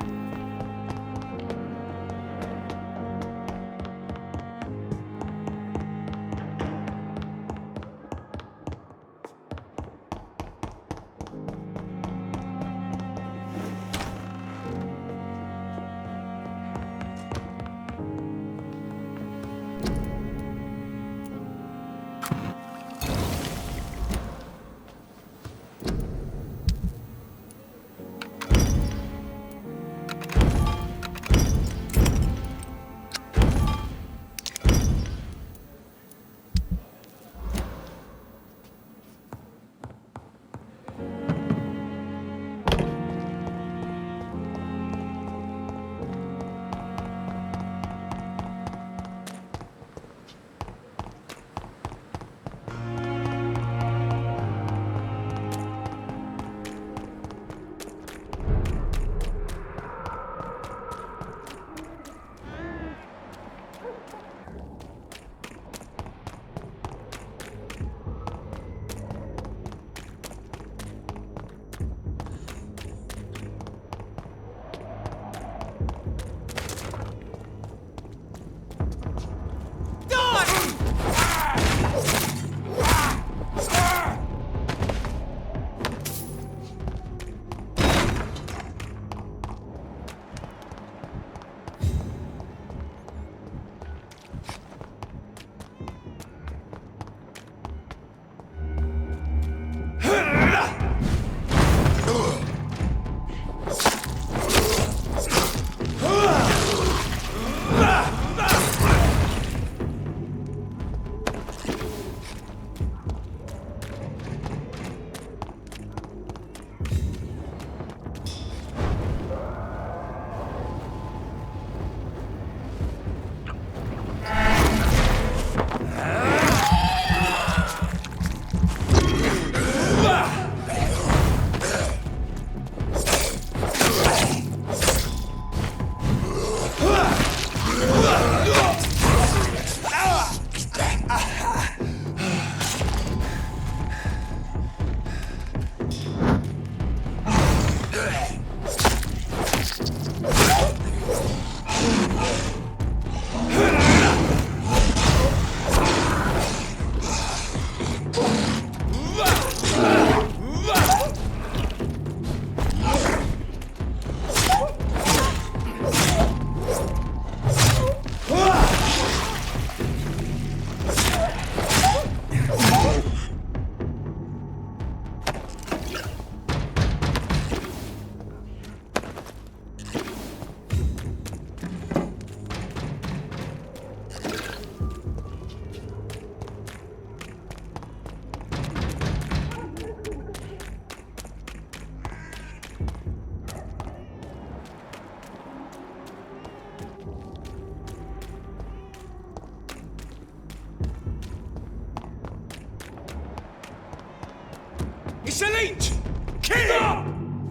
S3: Excellent! Kill!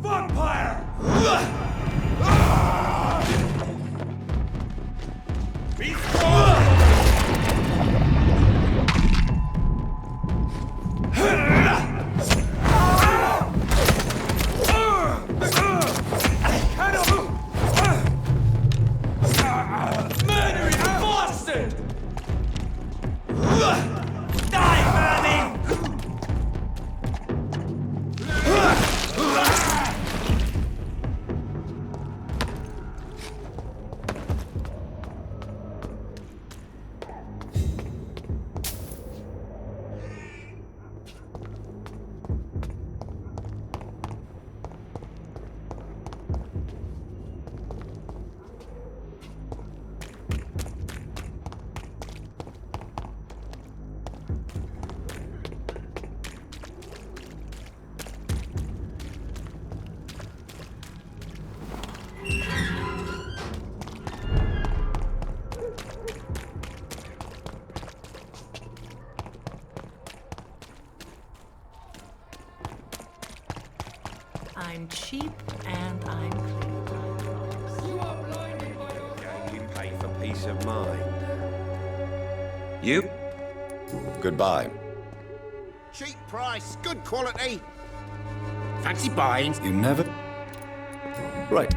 S3: Vampire! Be murdering bastard! Die, vermin!
S13: I'm cheap and I'm clean.
S3: You are blinded by your
S9: Game you pay for peace of mind.
S2: You? Goodbye.
S3: cheap price, good quality. Fancy buying?
S2: You never... Right.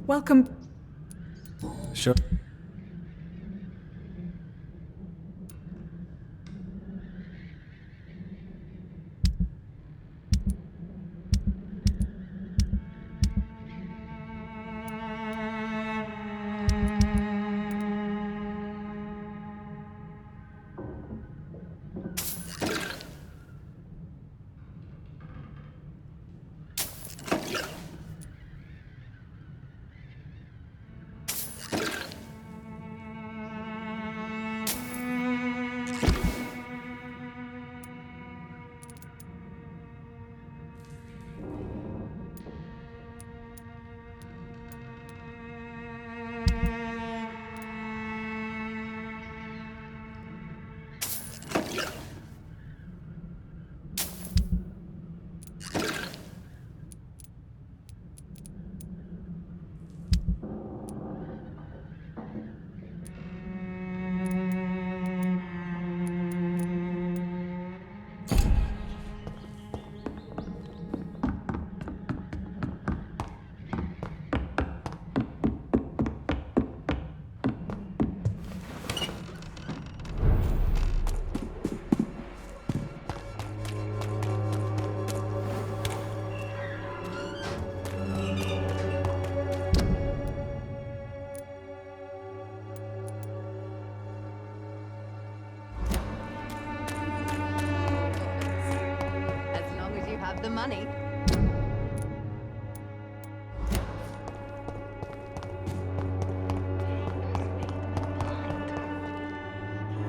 S13: Welcome.
S2: Sure.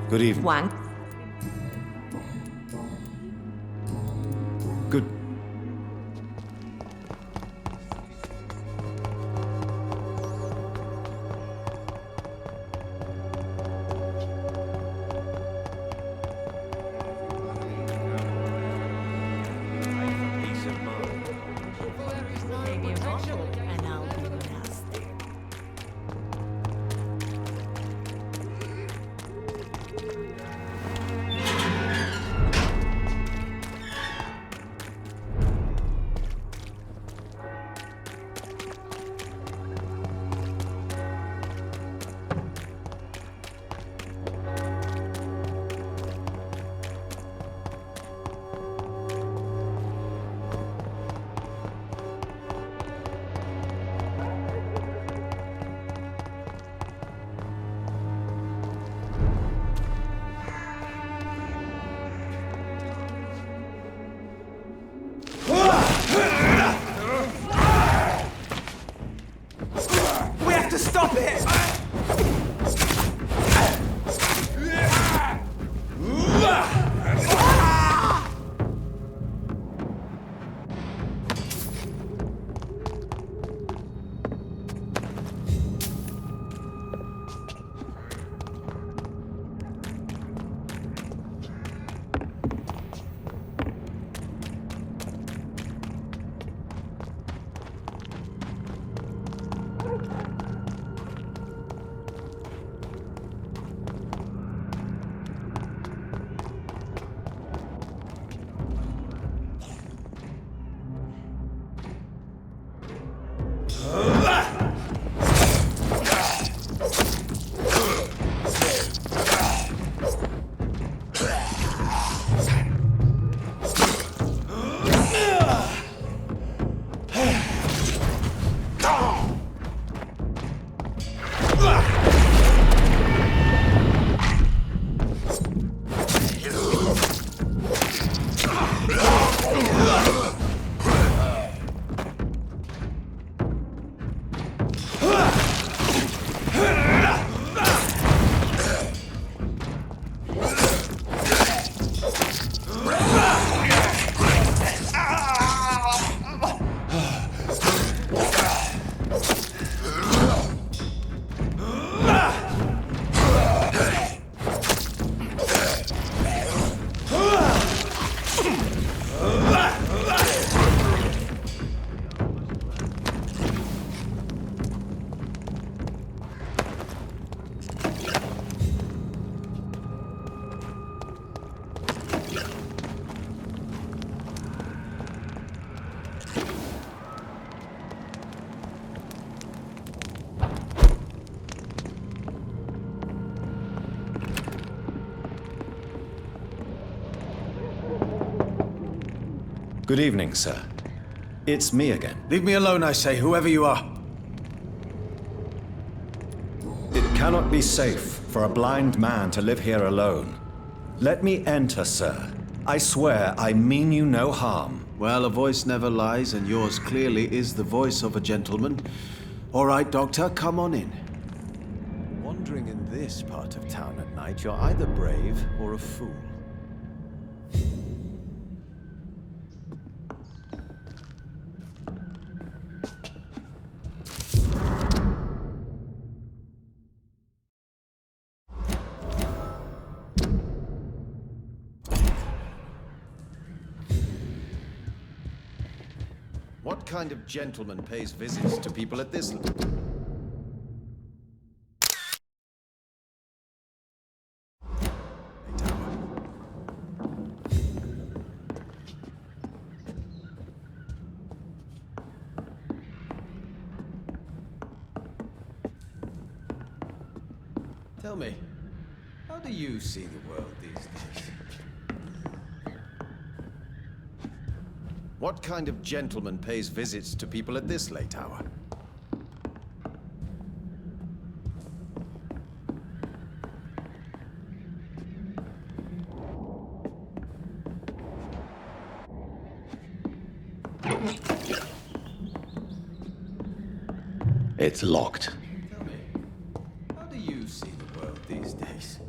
S2: Good evening.
S12: One.
S2: Good.
S13: Maybe a bottle, and I'll be nasty.
S6: We have to stop it!
S2: Good evening, sir. It's me again.
S11: Leave me alone, I say, whoever you are.
S2: It cannot be safe for a blind man to live here alone. Let me enter, sir. I swear I mean you no harm.
S11: Well, a voice never lies, and yours clearly is the voice of a gentleman. All right, Doctor, come on in. Wandering in this part of town at night, you're either brave or a fool. What kind of gentleman pays visits to people at this... Tell me, how do you see the world these days? What kind of gentleman pays visits to people at this late hour?
S2: It's locked.
S11: Tell me, how do you see the world these days?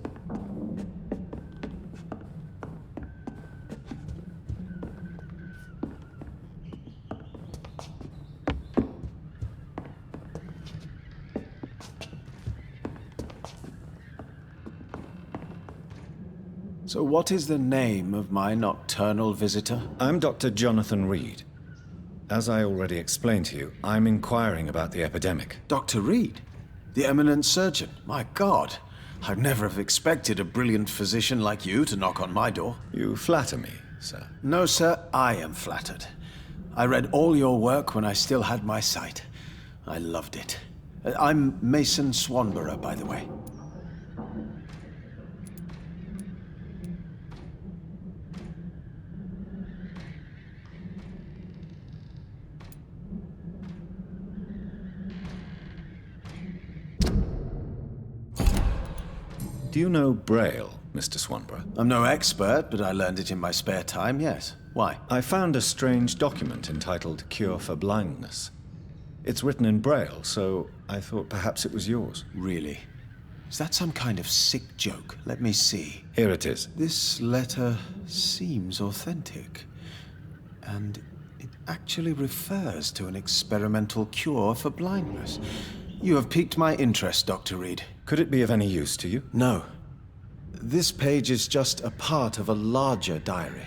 S11: So what is the name of my nocturnal visitor?
S2: I'm Dr. Jonathan Reed. As I already explained to you, I'm inquiring about the epidemic.
S11: Dr. Reed? The eminent surgeon? My God! I'd never have expected a brilliant physician like you to knock on my door.
S2: You flatter me, sir.
S11: No, sir, I am flattered. I read all your work when I still had my sight. I loved it. I'm Mason Swanborough, by the way.
S2: Do you know Braille, Mr. Swanborough?
S11: I'm no expert, but I learned it in my spare time, yes. Why?
S2: I found a strange document entitled Cure for Blindness. It's written in Braille, so I thought perhaps it was yours.
S11: Really? Is that some kind of sick joke? Let me see.
S2: Here it is.
S11: This letter seems authentic. And it actually refers to an experimental cure for blindness. You have piqued my interest, Dr. Reed.
S2: Could it be of any use to you?
S11: No. This page is just a part of a larger diary.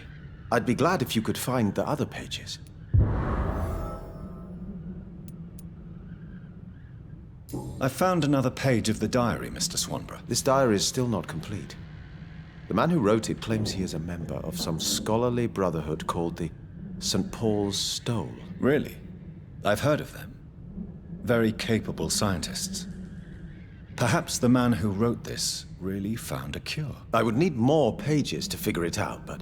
S11: I'd be glad if you could find the other pages.
S2: I found another page of the diary, Mr. Swanborough.
S11: This diary is still not complete. The man who wrote it claims he is a member of some scholarly brotherhood called the St. Paul's Stole.
S2: Really? I've heard of them. Very capable scientists. Perhaps the man who wrote this really found a cure.
S11: I would need more pages to figure it out, but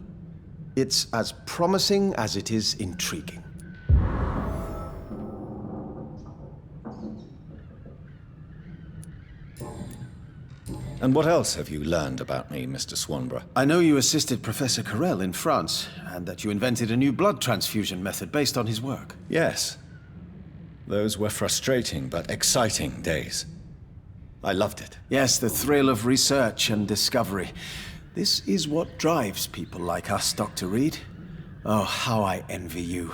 S11: it's as promising as it is intriguing.
S2: And what else have you learned about me, Mr. Swanborough?
S11: I know you assisted Professor Carrel in France, and that you invented a new blood transfusion method based on his work.
S2: Yes. Those were frustrating but exciting days. I loved it.
S11: Yes, the thrill of research and discovery. This is what drives people like us, Dr. Reed. Oh, how I envy you.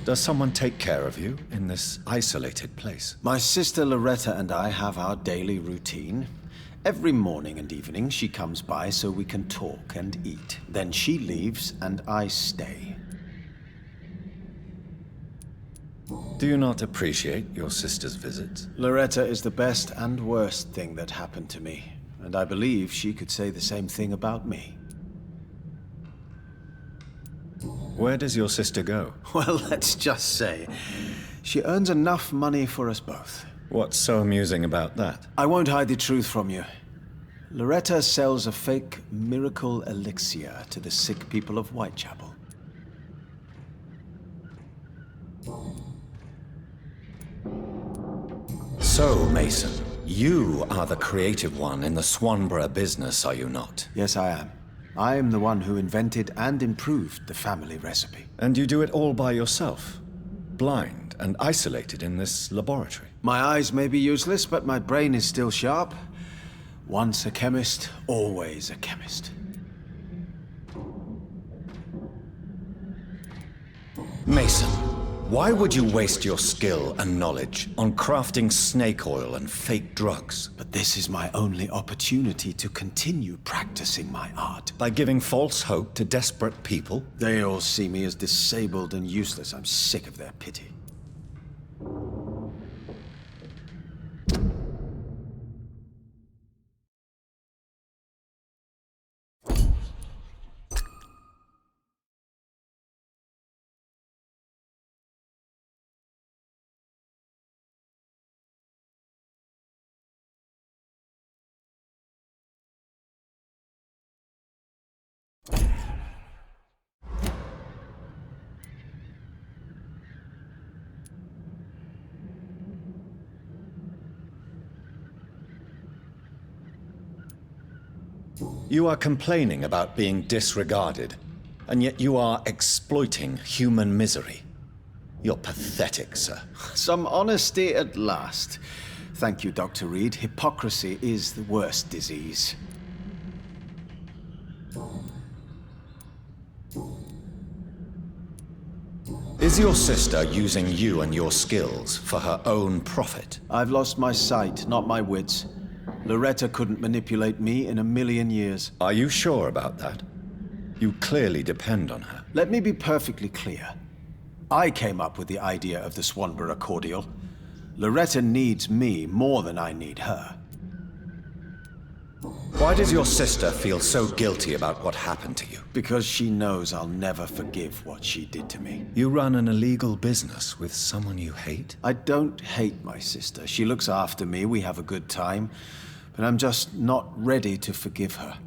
S2: Does someone take care of you in this isolated place?
S11: My sister Loretta and I have our daily routine. Every morning and evening she comes by so we can talk and eat. Then she leaves and I stay.
S2: Do you not appreciate your sister's visits?
S11: Loretta is the best and worst thing that happened to me, and I believe she could say the same thing about me.
S2: Where does your sister go?
S11: Well, let's just say, she earns enough money for us both.
S2: What's so amusing about that?
S11: I won't hide the truth from you. Loretta sells a fake miracle elixir to the sick people of Whitechapel.
S2: So, Mason, you are the creative one in the Swanborough business, are you not?
S11: Yes, I am. I am the one who invented and improved the family recipe.
S2: And you do it all by yourself? Blind and isolated in this laboratory?
S11: My eyes may be useless, but my brain is still sharp. Once a chemist, always a chemist.
S2: Mason, why would you waste your skill and knowledge on crafting snake oil and fake drugs?
S11: But this is my only opportunity to continue practicing my art.
S2: By giving false hope to desperate people?
S11: They all see me as disabled and useless. I'm sick of their pity.
S2: You are complaining about being disregarded, and yet you are exploiting human misery. You're pathetic, sir.
S11: Some honesty at last. Thank you, Dr. Reed. Hypocrisy is the worst disease.
S2: Is your sister using you and your skills for her own profit?
S11: I've lost my sight, not my wits. Loretta couldn't manipulate me in a million years.
S2: Are you sure about that? You clearly depend on her.
S11: Let me be perfectly clear. I came up with the idea of the Swanborough cordial. Loretta needs me more than I need her.
S2: Why does your sister feel so guilty about what happened to you?
S11: Because she knows I'll never forgive what she did to me.
S2: You run an illegal business with someone you hate?
S11: I don't hate my sister. She looks after me, we have a good time. But I'm just not ready to forgive her.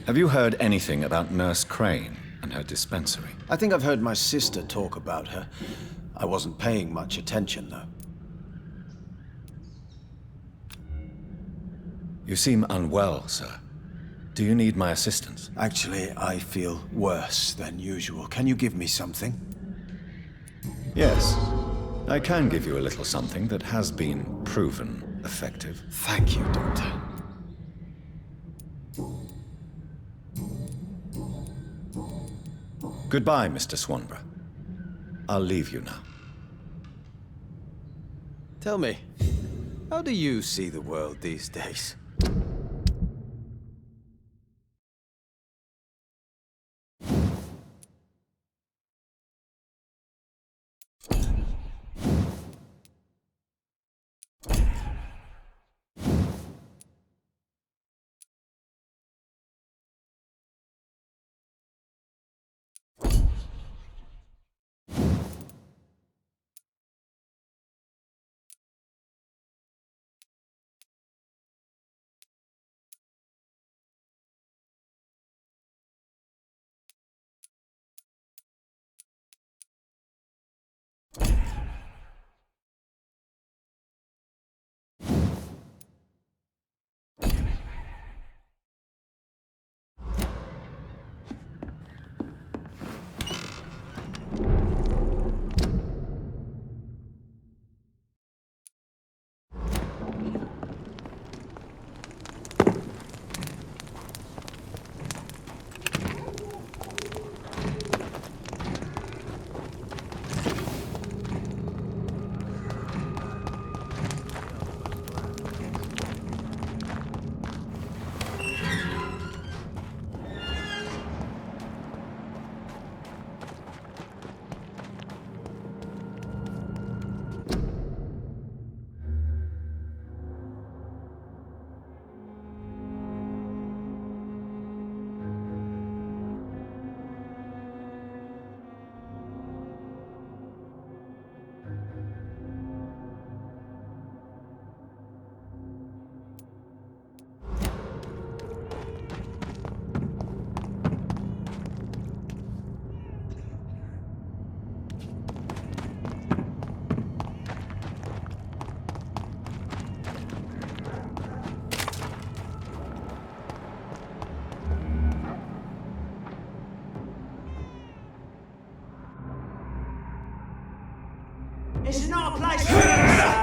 S2: Have you heard anything about Nurse Crane and her dispensary?
S11: I think I've heard my sister talk about her. I wasn't paying much attention, though.
S2: You seem unwell, sir. Do you need my assistance?
S11: Actually, I feel worse than usual. Can you give me something?
S2: Yes. I can give you a little something that has been proven effective.
S11: Thank you, Doctor.
S2: Goodbye, Mr. Swanborough. I'll leave you now.
S11: Tell me, how do you see the world these days?
S3: This is not a place for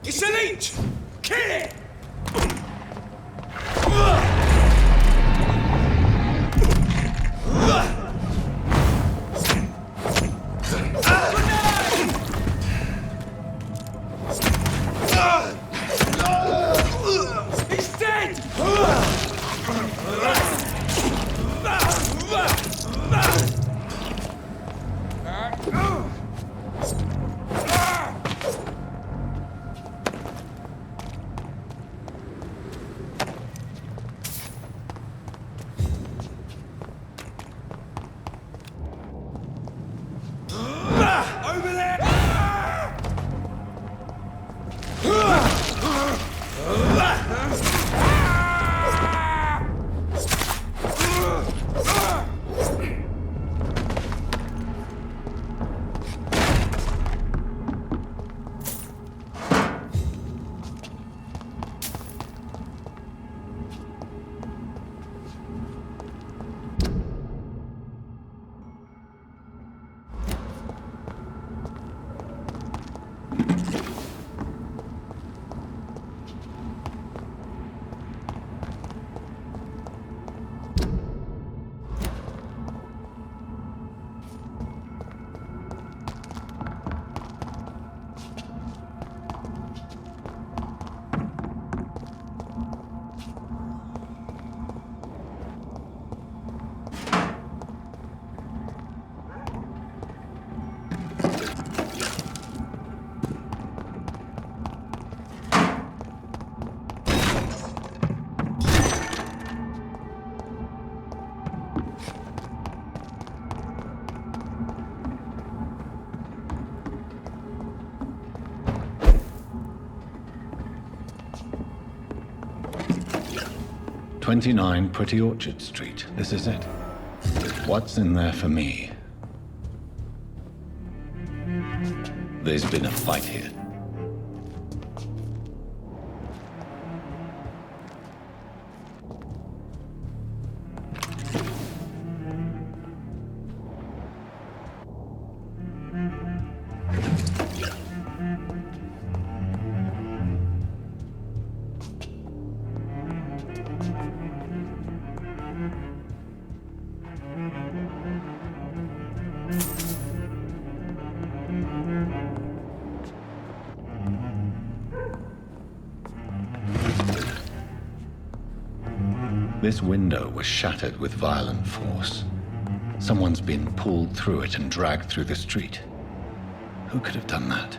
S14: It's an inch! Kill it! He's dead! Over there!
S2: "29 Pretty Orchard Street. This is it. What's in there for me? There's been a fight here. This window was shattered with violent force. Someone's been pulled through it and dragged through the street. Who could have done that?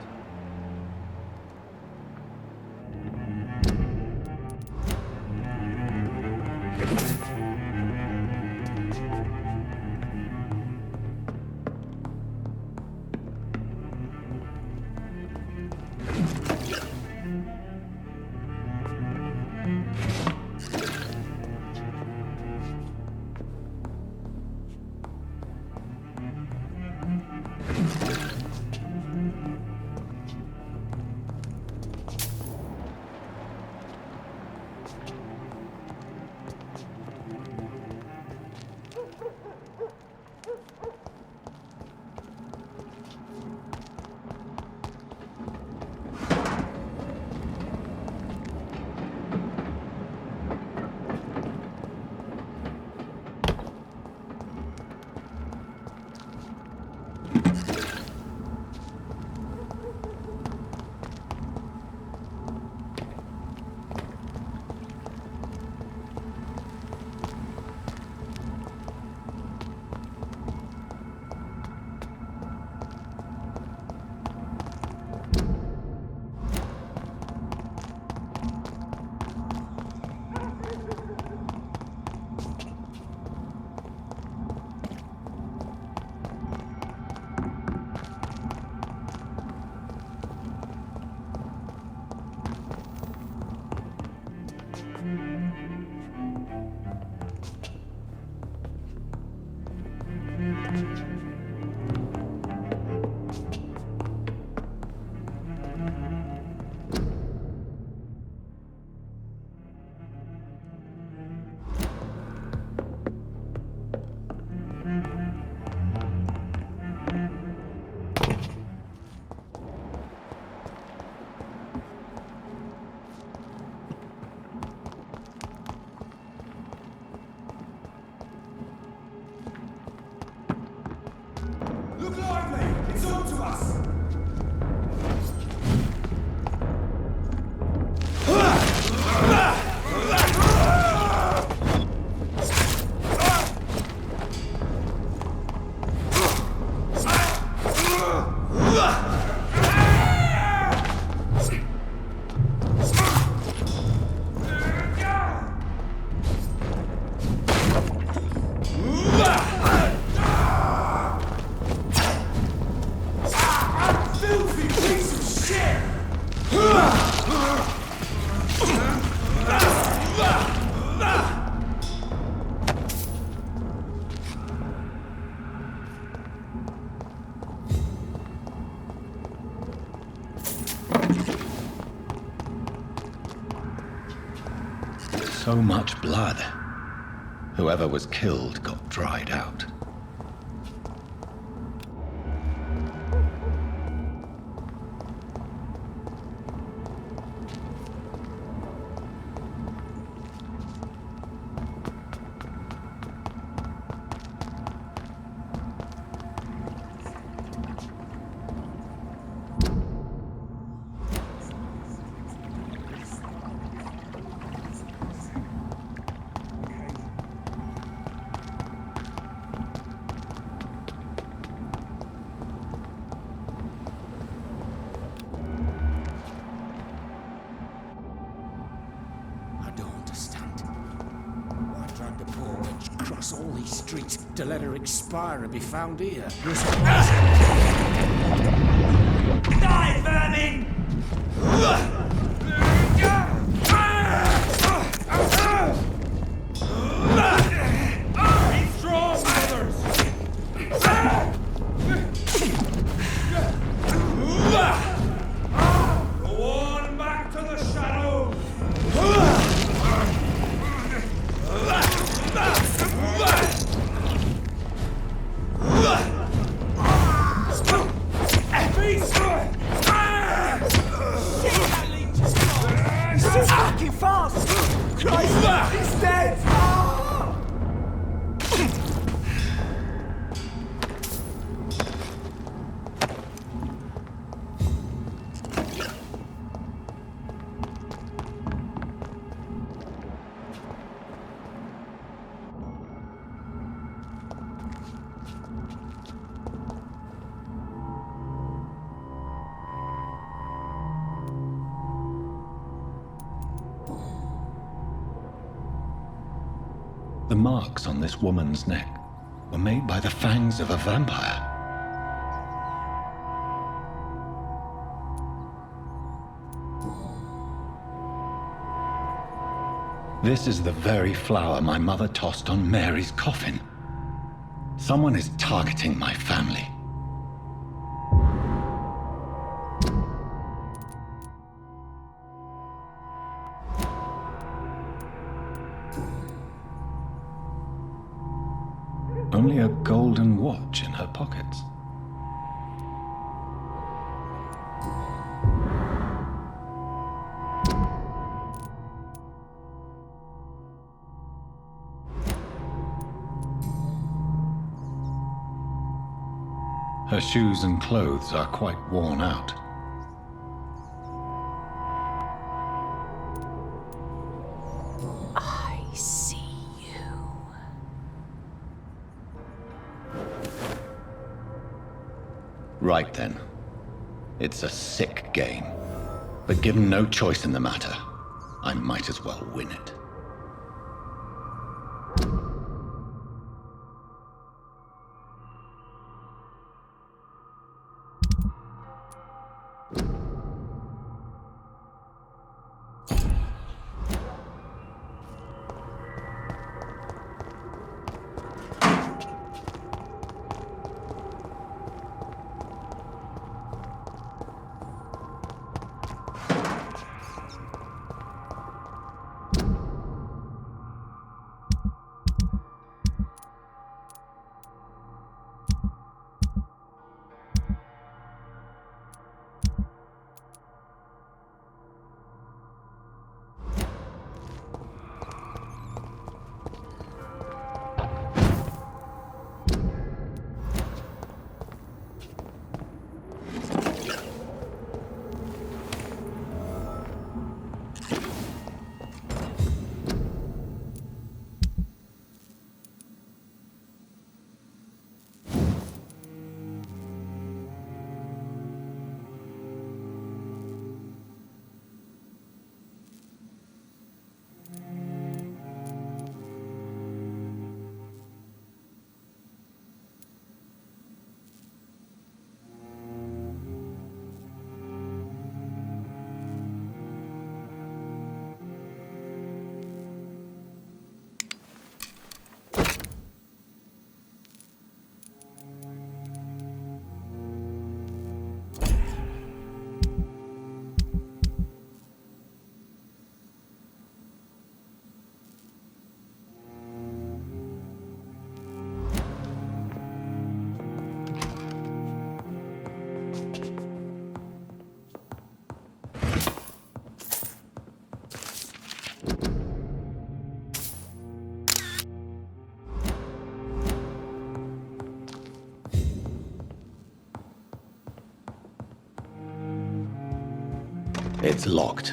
S2: So much blood. Whoever was killed got dried out.
S14: All these streets to let her expire and be found here. Die, vermin! Be strong, brothers! Go on back to the shadows!
S3: Fast! Christ! He's dead!
S2: The marks on this woman's neck were made by the fangs of a vampire. This is the very flower my mother tossed on Mary's coffin. Someone is targeting my family. Only a golden watch in her pockets. Her shoes and clothes are quite worn out.
S12: I see you.
S2: Right then. It's a sick game. But given no choice in the matter, I might as well win it. It's locked.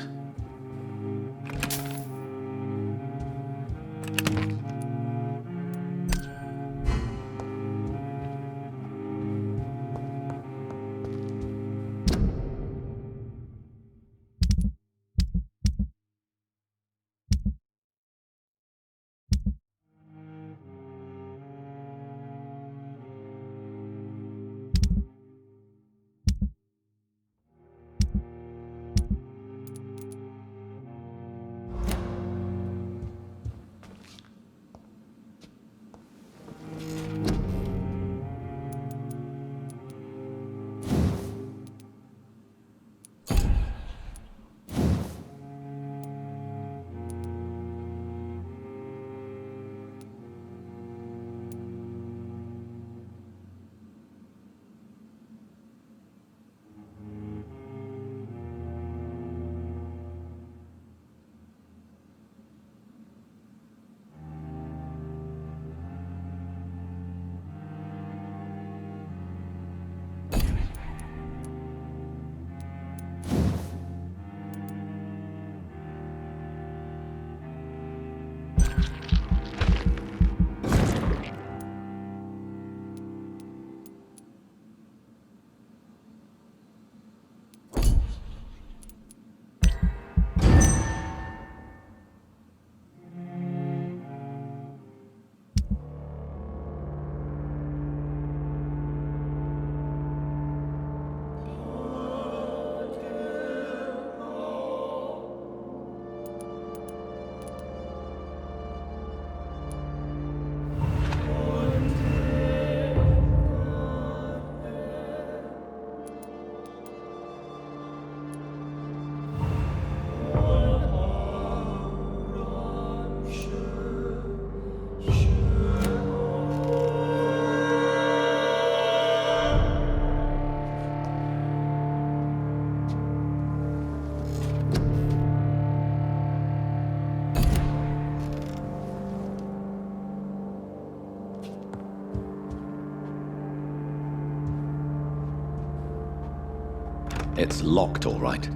S2: It's locked, all right.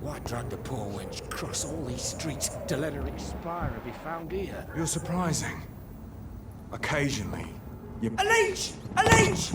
S14: Why drag the poor wench across all these streets to let her expire and be found here?
S15: You're surprising. Occasionally, you...
S14: A leech! A leech!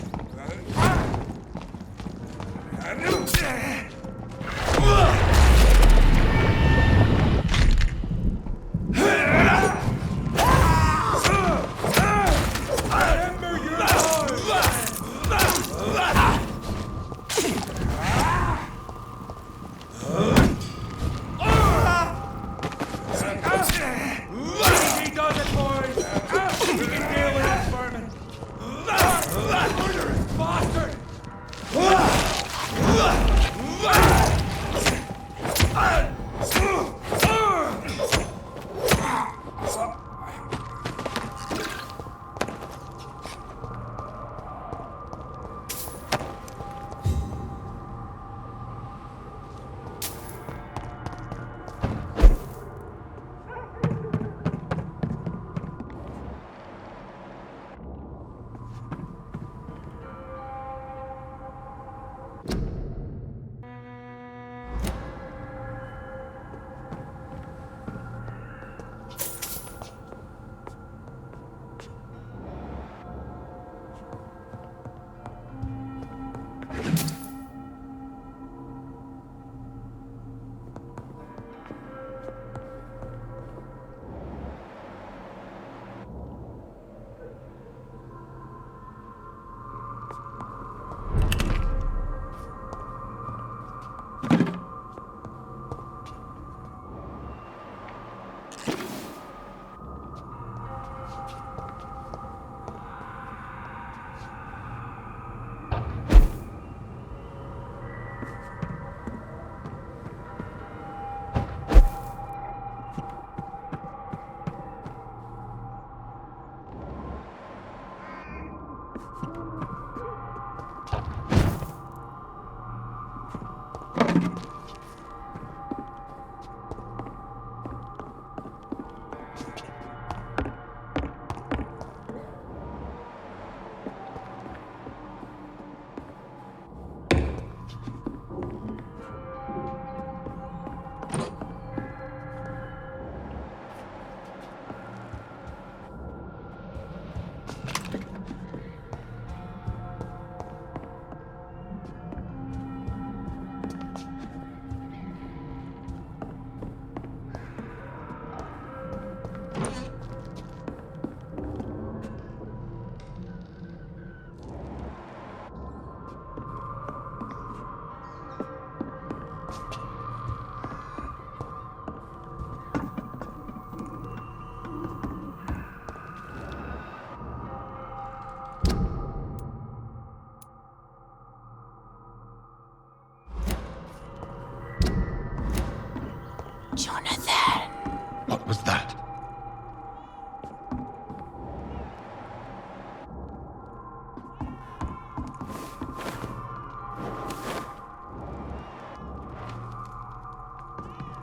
S2: What was that?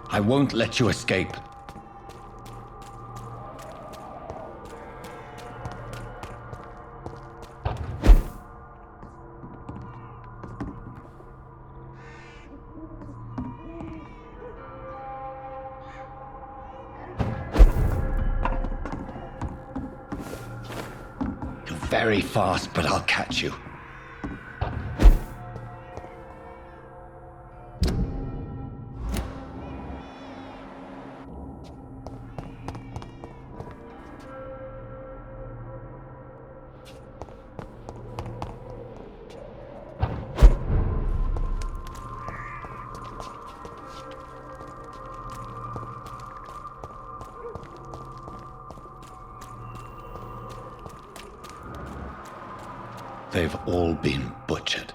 S2: I won't let you escape. Very fast, but I'll catch you. They've all been butchered.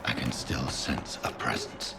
S2: I can still sense a presence.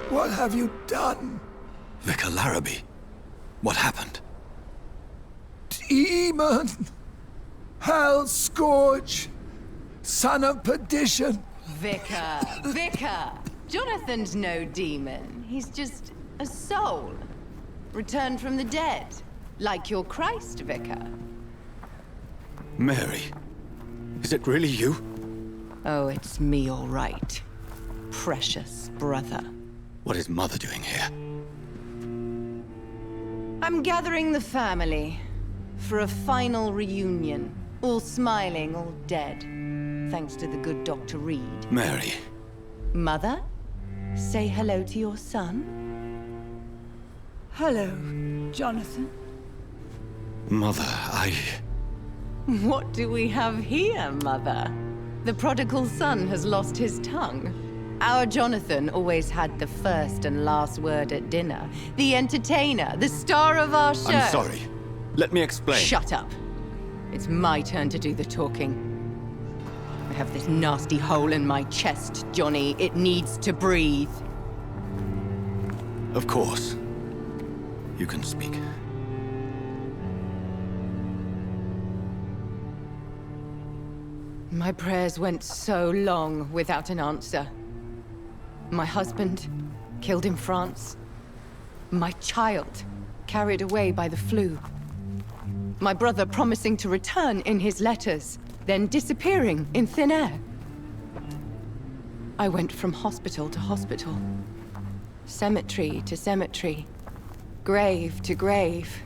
S3: What have you done?
S2: Vicar Larrabee, what happened?
S3: Demon! Hell scourge! Son of perdition!
S16: Vicar! Jonathan's no demon. He's just a soul. Returned from the dead. Like your Christ, Vicar.
S2: Mary, is it really you?
S16: Oh, it's me, all right. Precious brother.
S2: What is Mother doing here?
S16: I'm gathering the family for a final reunion. All smiling, all dead. Thanks to the good Dr. Reid.
S2: Mary.
S16: Mother, say hello to your son.
S4: Hello, Jonathan.
S2: Mother,
S16: What do we have here, Mother? The prodigal son has lost his tongue. Our Jonathan always had the first and last word at dinner. The entertainer, the star of our show.
S2: I'm sorry. Let me explain.
S16: Shut up. It's my turn to do the talking. I have this nasty hole in my chest, Johnny. It needs to breathe.
S2: Of course. You can speak.
S16: My prayers went so long without an answer. My husband, killed in France. My child, carried away by the flu. My brother promising to return in his letters, then disappearing in thin air. I went from hospital to hospital. Cemetery to cemetery. Grave to grave.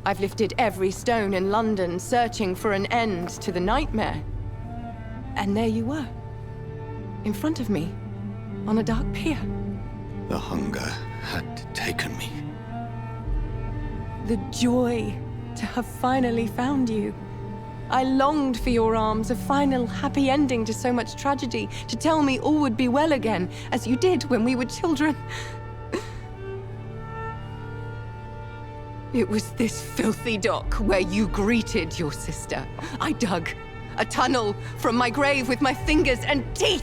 S16: I've lifted every stone in London, searching for an end to the nightmare. And there you were. In front of me. On a dark pier.
S2: The hunger had taken me.
S16: The joy to have finally found you. I longed for your arms, a final happy ending to so much tragedy, to tell me all would be well again, as you did when we were children. It was this filthy dock where you greeted your sister. I dug a tunnel from my grave with my fingers and teeth.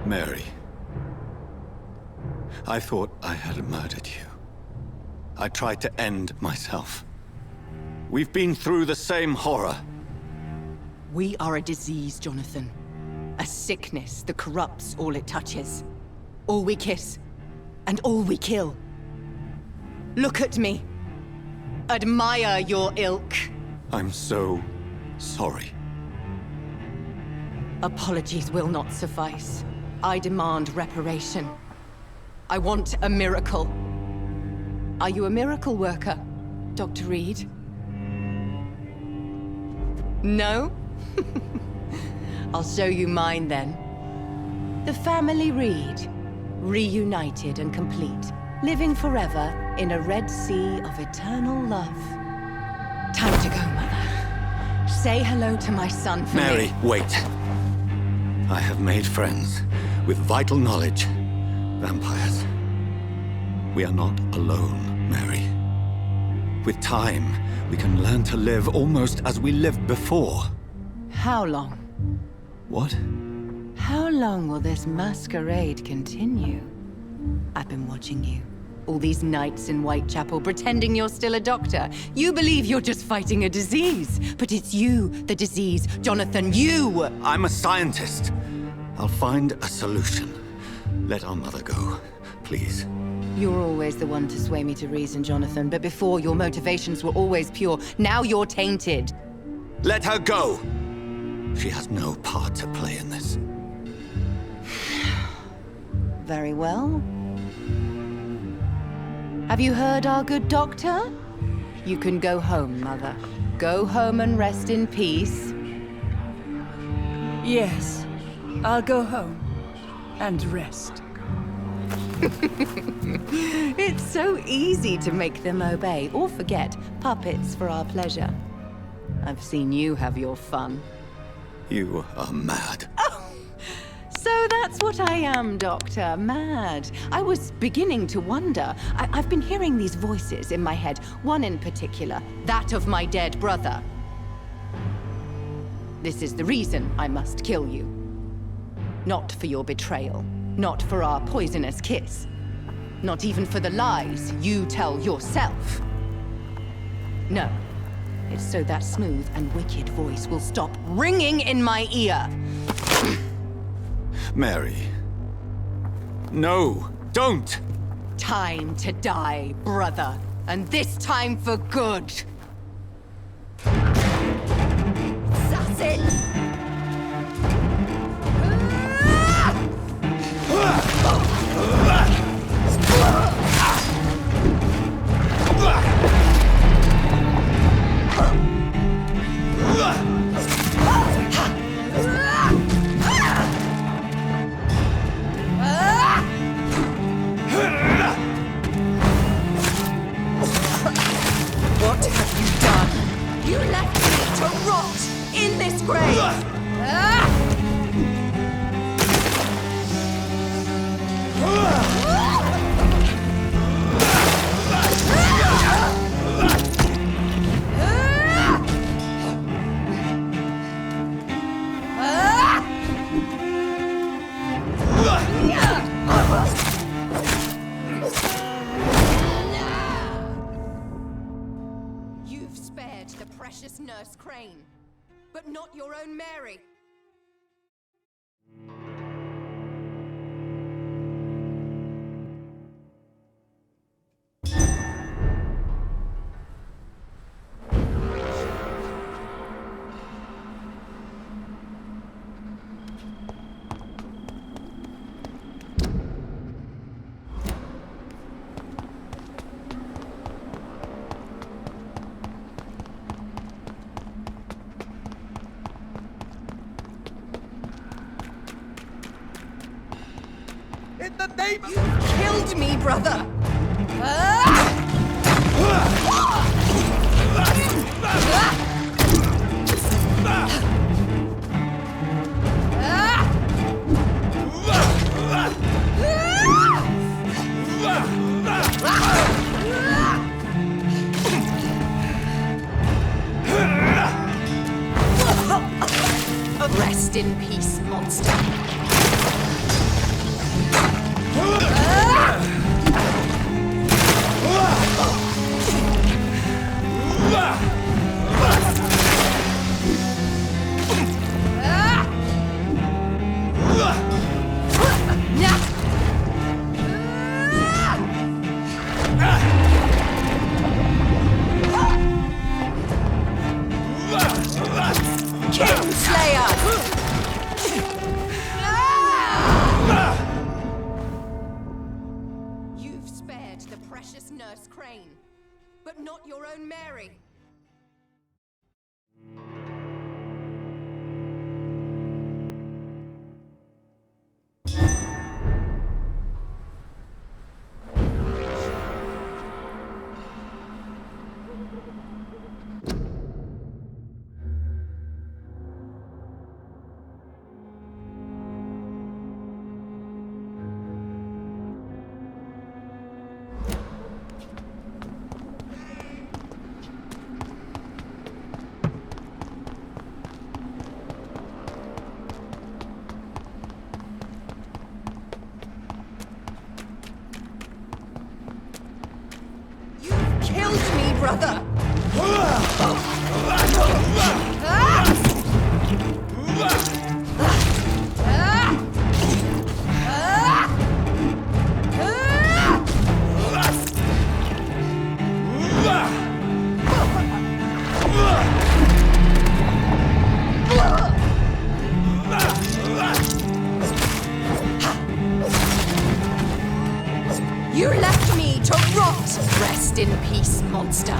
S2: Mary, I thought I had murdered you. I tried to end myself. We've been through the same horror.
S16: We are a disease, Jonathan. A sickness that corrupts all it touches. All we kiss, and all we kill. Look at me. Admire your ilk.
S2: I'm so sorry.
S16: Apologies will not suffice. I demand reparation. I want a miracle. Are you a miracle worker, Dr. Reid? No? I'll show you mine then. The family Reid, reunited and complete, living forever in a red sea of eternal love. Time to go, Mother. Say hello to my son for me.
S2: Mary, wait. I have made friends with vital knowledge. Vampires. We are not alone, Mary. With time, we can learn to live almost as we lived before.
S16: How long?
S2: What?
S16: How long will this masquerade continue? I've been watching you. All these nights in Whitechapel pretending you're still a doctor. You believe you're just fighting a disease. But it's you, the disease. Jonathan, you!
S2: I'm a scientist. I'll find a solution. Let our mother go, please.
S16: You're always the one to sway me to reason, Jonathan. But before, your motivations were always pure. Now you're tainted.
S2: Let her go! She has no part to play in this.
S16: Very well. Have you heard our good doctor? You can go home, Mother. Go home and rest in peace.
S4: Yes, I'll go home and rest.
S16: It's so easy to make them obey or forget. Puppets for our pleasure. I've seen you have your fun.
S2: You are mad.
S16: So that's what I am, Doctor. Mad. I was beginning to wonder. I've been hearing these voices in my head. One in particular, that of my dead brother. This is the reason I must kill you. Not for your betrayal. Not for our poisonous kiss. Not even for the lies you tell yourself. No. It's so that smooth and wicked voice will stop ringing in my ear.
S2: Mary. No, don't!
S16: Time to die, brother. And this time for good. Assassin!
S4: What have you done?
S16: You left me to rot in this grave! You've spared the precious Nurse Crane, but not your own Mary.
S9: In the name of...
S16: You killed me, brother! Rest in peace, monster. You've spared the precious Nurse Crane, but not your own Mary. brother! You left me to rot! Rest in peace, monster.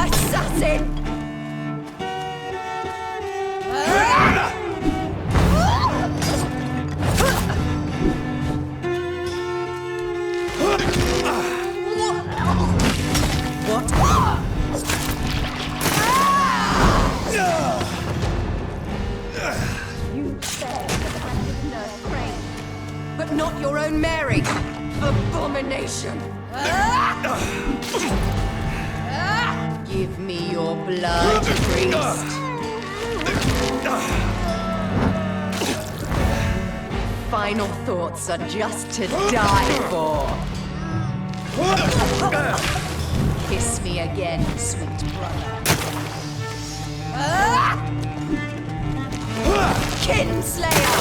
S16: Assassin! But not your own Mary. Abomination. Give me your blood, priest. Final thoughts are just to die for. Kiss me again, sweet brother. Kinslayer!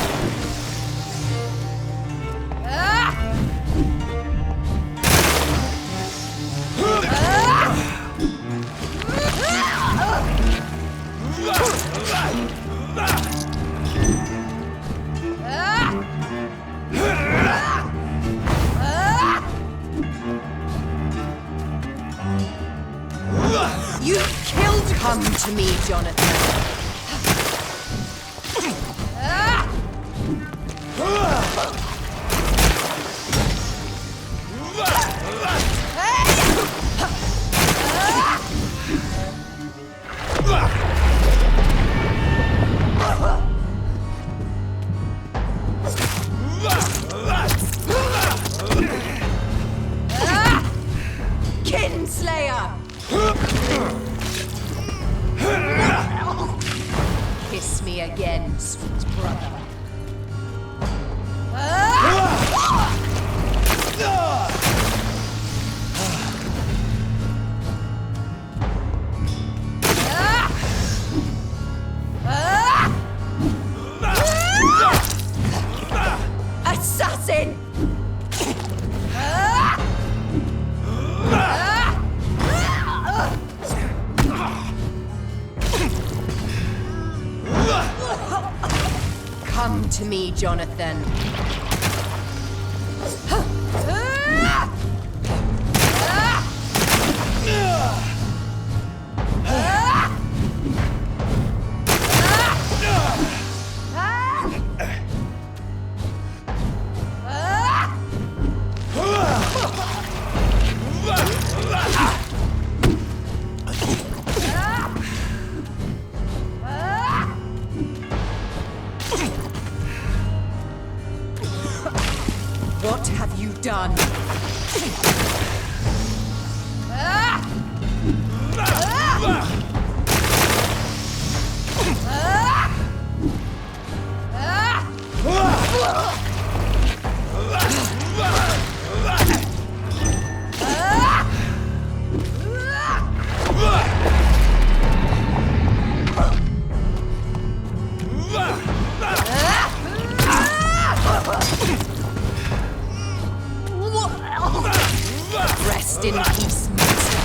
S16: You killed. Come to me, Jonathan. Kinslayer! Kiss me again, sweet brother. Assassin! Come to me, Jonathan. What have you done? Rest in peace, monster.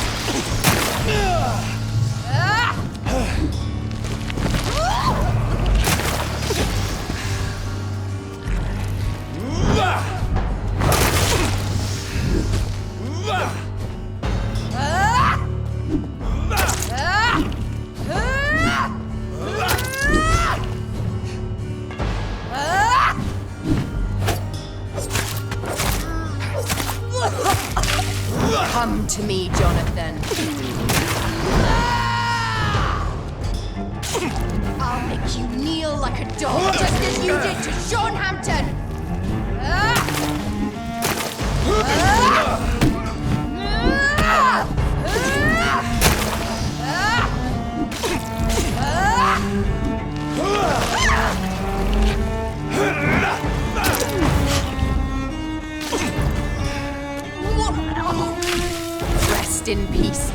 S16: Come to me, Jonathan. I'll make you kneel like a dog, just as you did to Sean Hampton. Rest in peace.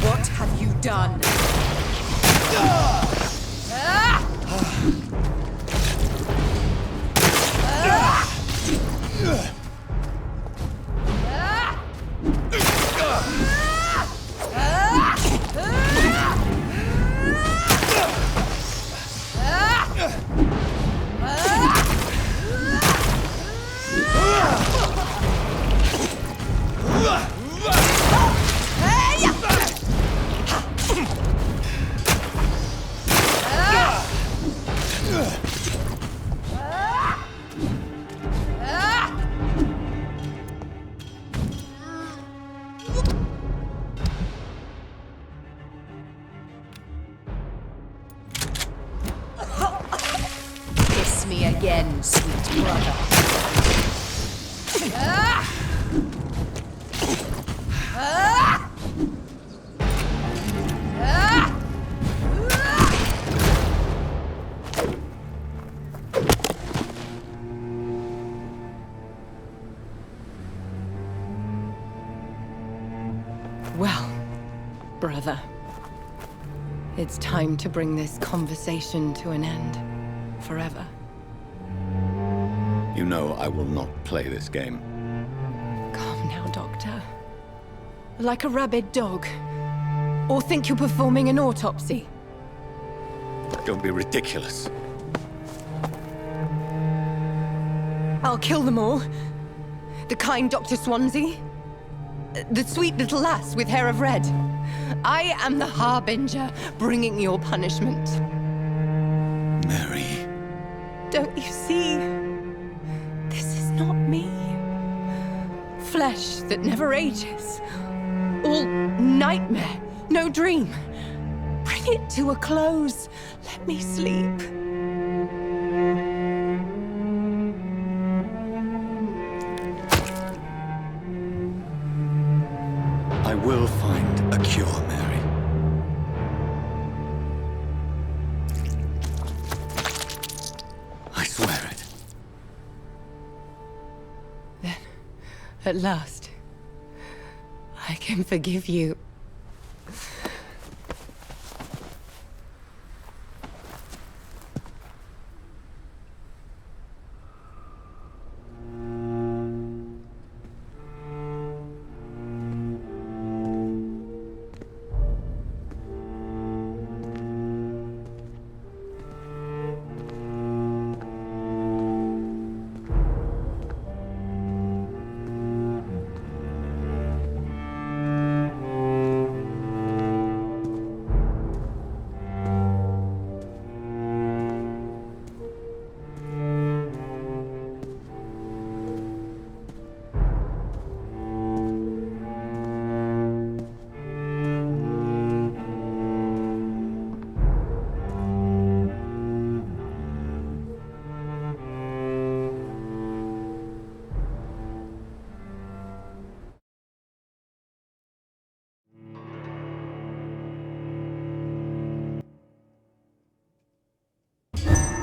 S17: What have you done? Kiss me again, sweet brother.
S16: Well, brother, it's time to bring this conversation to an end. Forever.
S2: You know I will not play this game.
S16: Calm now, Doctor. Like a rabid dog. Or think you're performing an autopsy.
S2: Don't be ridiculous.
S16: I'll kill them all. The kind Dr. Swansea. The sweet little lass with hair of red. I am the Harbinger, bringing your punishment.
S2: Mary.
S16: Don't you see? This is not me. Flesh that never ages. All nightmare, no dream. Bring it to a close. Let me sleep.
S2: I will find a cure, Mary. I swear it.
S16: Then, at last, I can forgive you.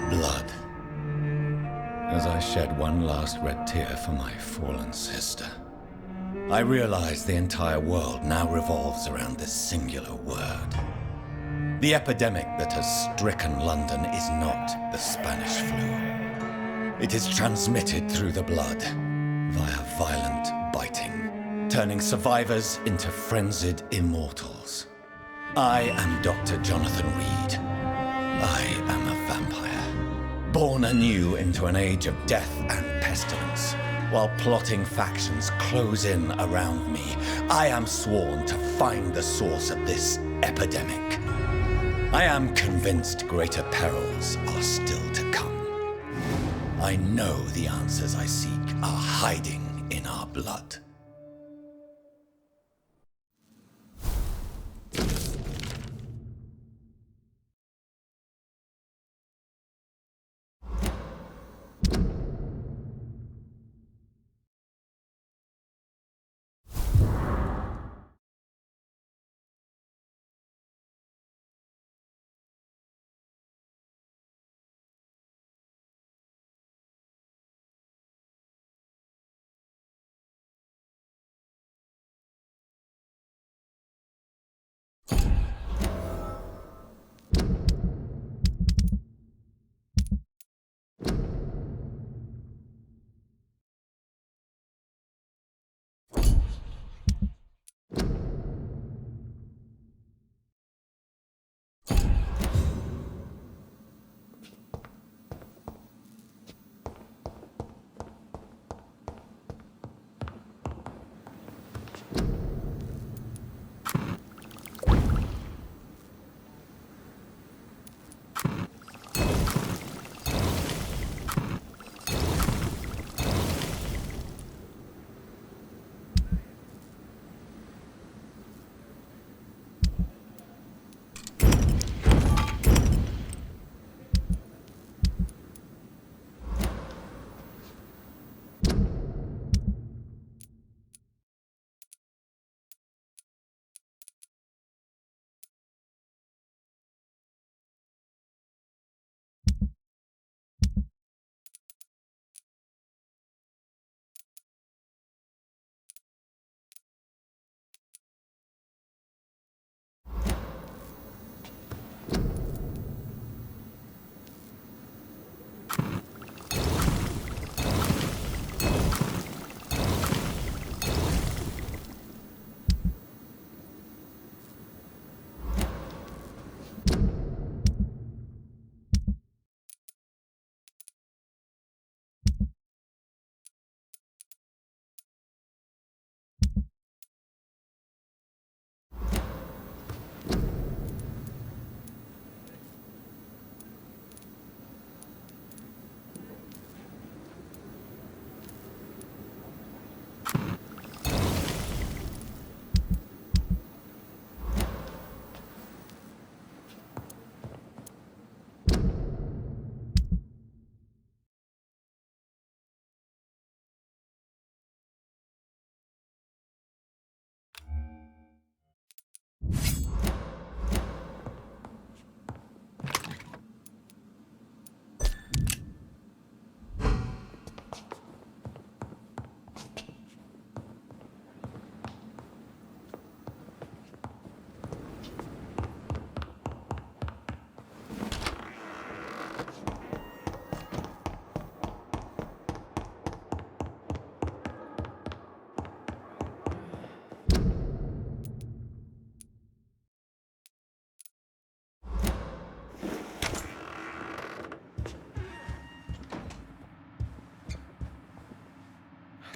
S2: Blood. As I shed one last red tear for my fallen sister, I realize the entire world now revolves around this singular word. The epidemic that has stricken London is not the Spanish flu. It is transmitted through the blood, via violent biting, turning survivors into frenzied immortals. I am Dr. Jonathan Reed. I am a vampire, born anew into an age of death and pestilence. While plotting factions close in around me, I am sworn to find the source of this epidemic. I am convinced greater perils are still to come. I know the answers I seek are hiding in our blood.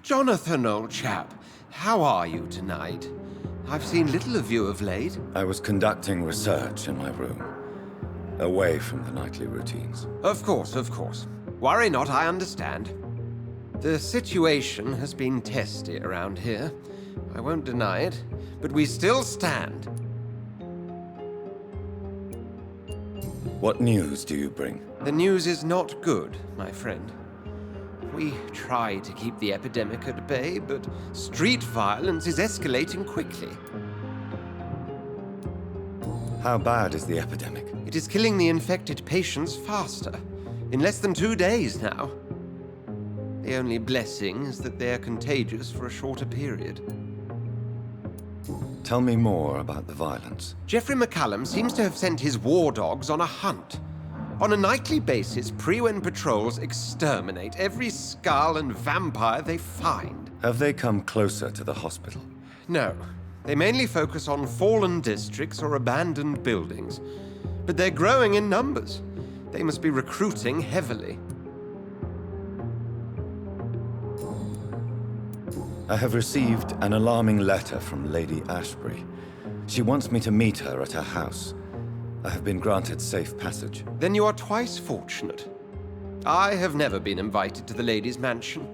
S9: Jonathan, old chap, how are you tonight? I've seen little of you of late.
S2: I was conducting research in my room, away from the nightly routines.
S9: Of course, of course. Worry not, I understand. The situation has been testy around here. I won't deny it, but we still stand.
S2: What news do you bring?
S9: The news is not good, my friend. We try to keep the epidemic at bay, but street violence is escalating quickly.
S2: How bad is the epidemic?
S9: It is killing the infected patients faster. In less than 2 days now. The only blessing is that they are contagious for a shorter period.
S2: Tell me more about the violence.
S9: Jeffrey McCallum seems to have sent his war dogs on a hunt. On a nightly basis, Pre-Wen patrols exterminate every skull and vampire they find.
S2: Have they come closer to the hospital?
S9: No. They mainly focus on fallen districts or abandoned buildings. But they're growing in numbers. They must be recruiting heavily.
S2: I have received an alarming letter from Lady Ashbury. She wants me to meet her at her house. I have been granted safe passage.
S9: Then you are twice fortunate. I have never been invited to the lady's mansion.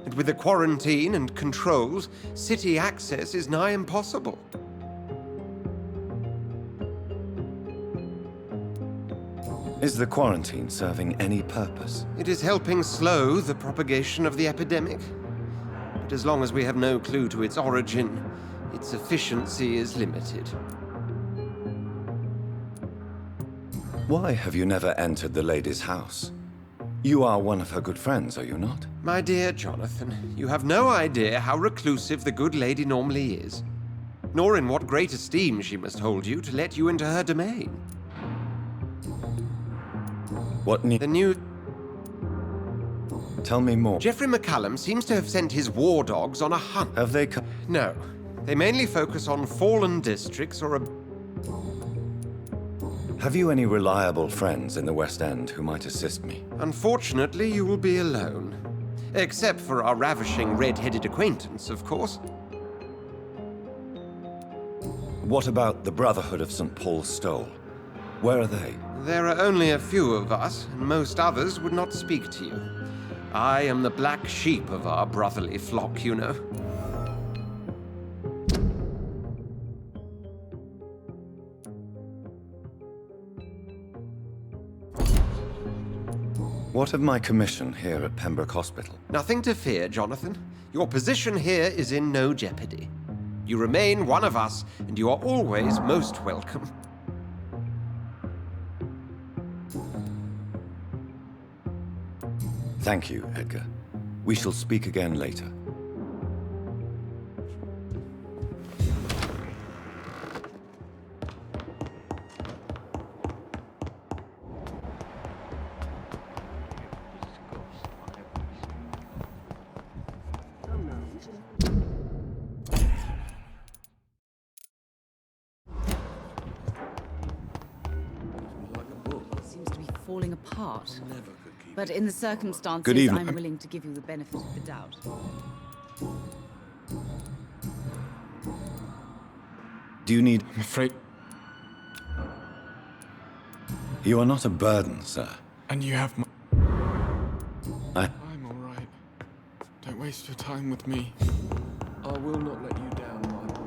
S9: And with the quarantine and controls, city access is nigh impossible.
S2: Is the quarantine serving any purpose?
S9: It is helping slow the propagation of the epidemic. But as long as we have no clue to its origin, its efficiency is limited.
S2: Why have you never entered the lady's house? You are one of her good friends, are you not?
S9: My dear Jonathan, you have no idea how reclusive the good lady normally is, nor in what great esteem she must hold you to let you into her domain.
S2: What
S9: The new...
S2: Tell me more.
S9: Geoffrey McCallum seems to have sent his war dogs on a hunt.
S2: Have they come?
S9: No. They mainly focus on fallen districts or...
S2: Have you any reliable friends in the West End who might assist me?
S9: Unfortunately, you will be alone. Except for our ravishing red-headed acquaintance, of course.
S2: What about the Brotherhood of St. Paul's Stole? Where are they?
S9: There are only a few of us, and most others would not speak to you. I am the black sheep of our brotherly flock, you know.
S2: What of my commission here at Pembroke Hospital?
S9: Nothing to fear, Jonathan. Your position here is in no jeopardy. You remain one of us, and you are always most welcome.
S2: Thank you, Edgar. We shall speak again later.
S17: Seems to be falling apart. But in the circumstances,
S2: Good evening.
S17: I'm willing to give you the benefit of the doubt.
S2: Do you need...
S15: I'm afraid...
S2: You are not a burden, sir.
S15: And you have my...
S2: I'm
S15: all right. Don't waste your time with me. I will not let you down, Mike.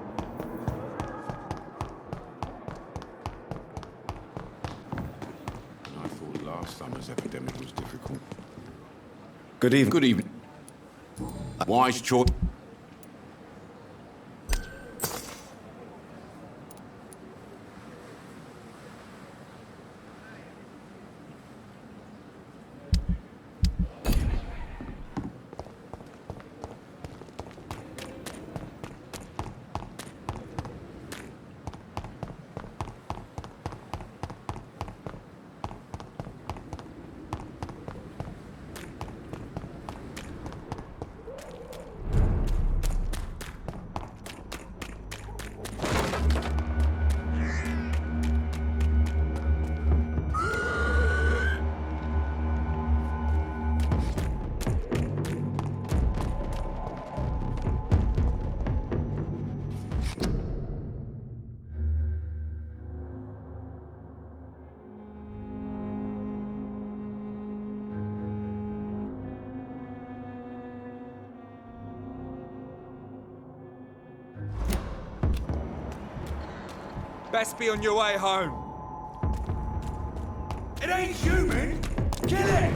S5: I thought last summer's epidemic was difficult.
S2: Good evening.
S5: Good evening. Wise choice.
S18: Best be on your way home. It ain't human! Kill it!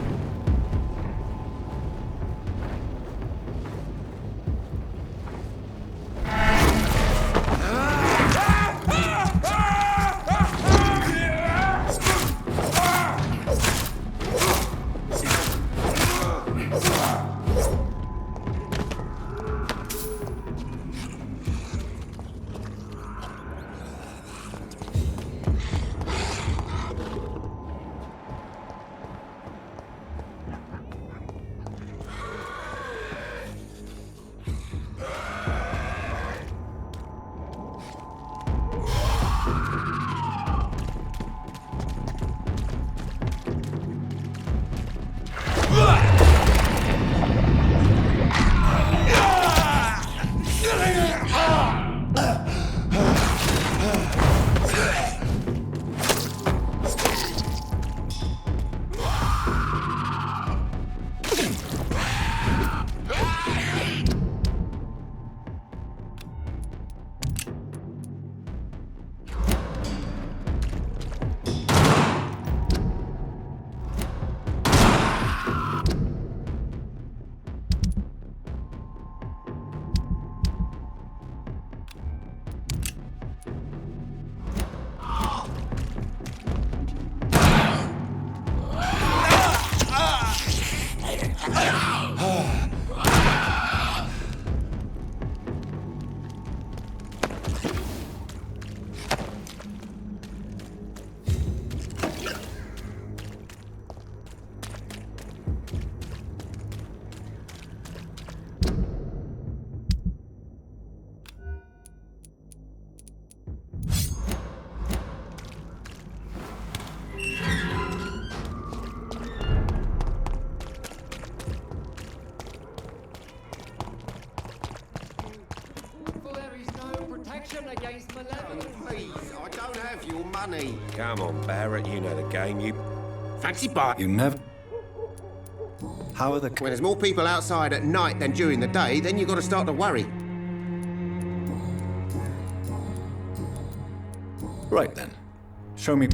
S9: funny. Come on, Barrett, you know the game. You fancy bar.
S2: You never... How are the...
S19: When there's more people outside at night than during the day, then you've got to start to worry.
S2: Right then. Show me...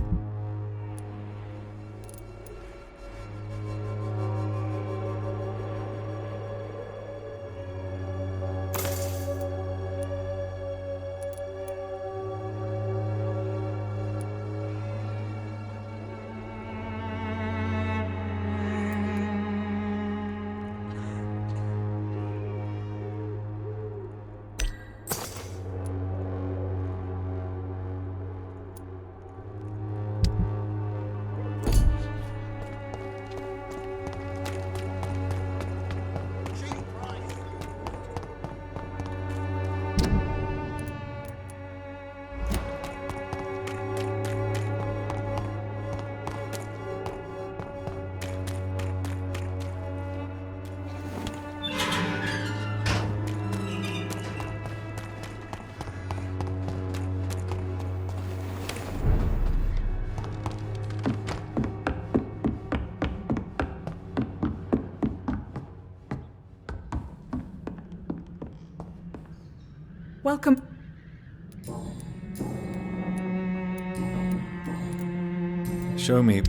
S20: Welcome.
S2: Show me...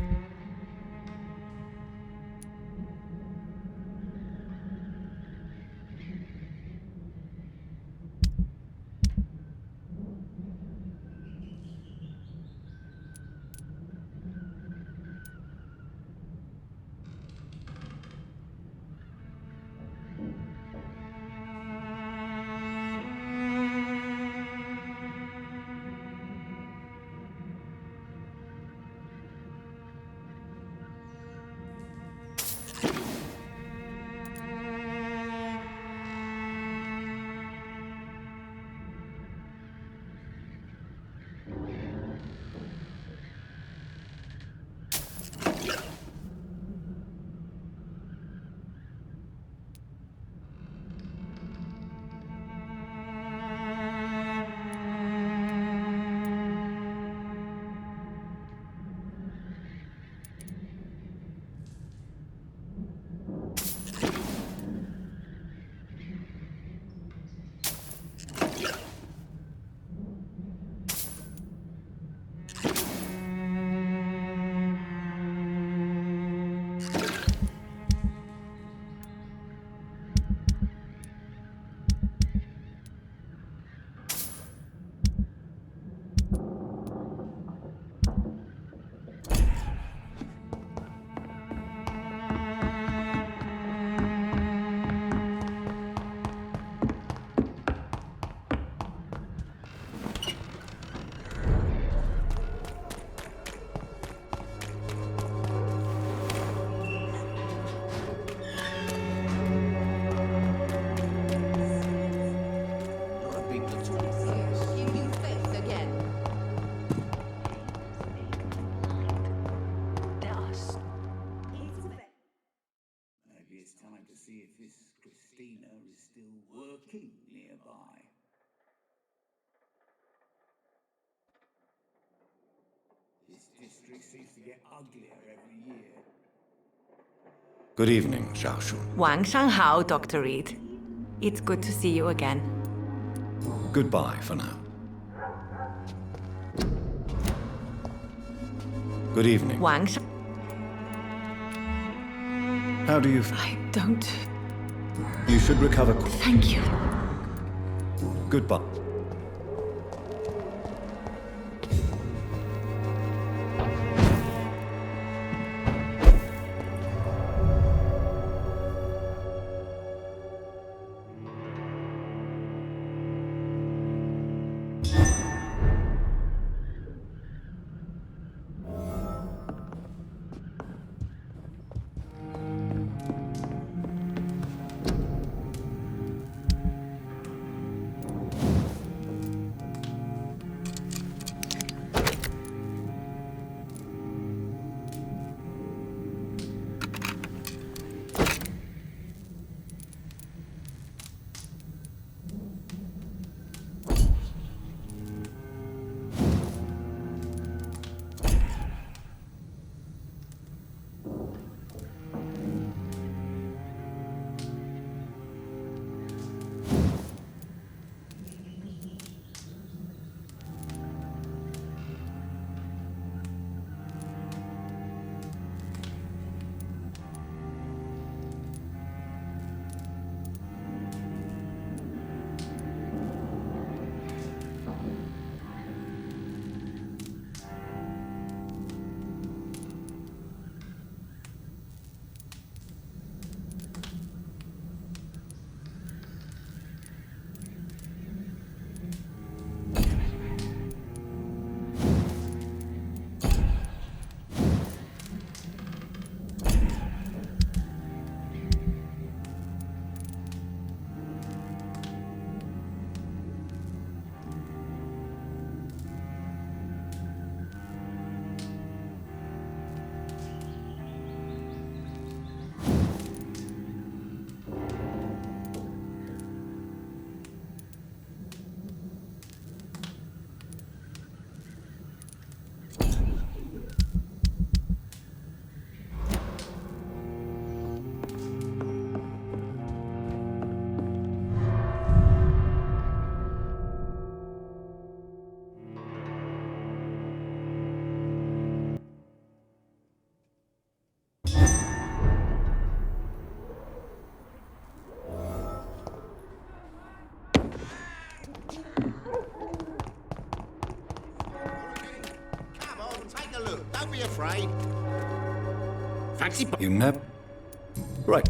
S3: Seems to get uglier every year.
S2: Good evening, Xiaoxun.
S21: Wang Shanghao, Dr. Reid. It's good to see you again.
S2: Goodbye for now. Good evening.
S21: Wang
S2: How do you...
S21: I don't...
S2: You should recover...
S21: Thank you.
S2: Goodbye.
S19: afraid. Fancy...
S2: You never... Right.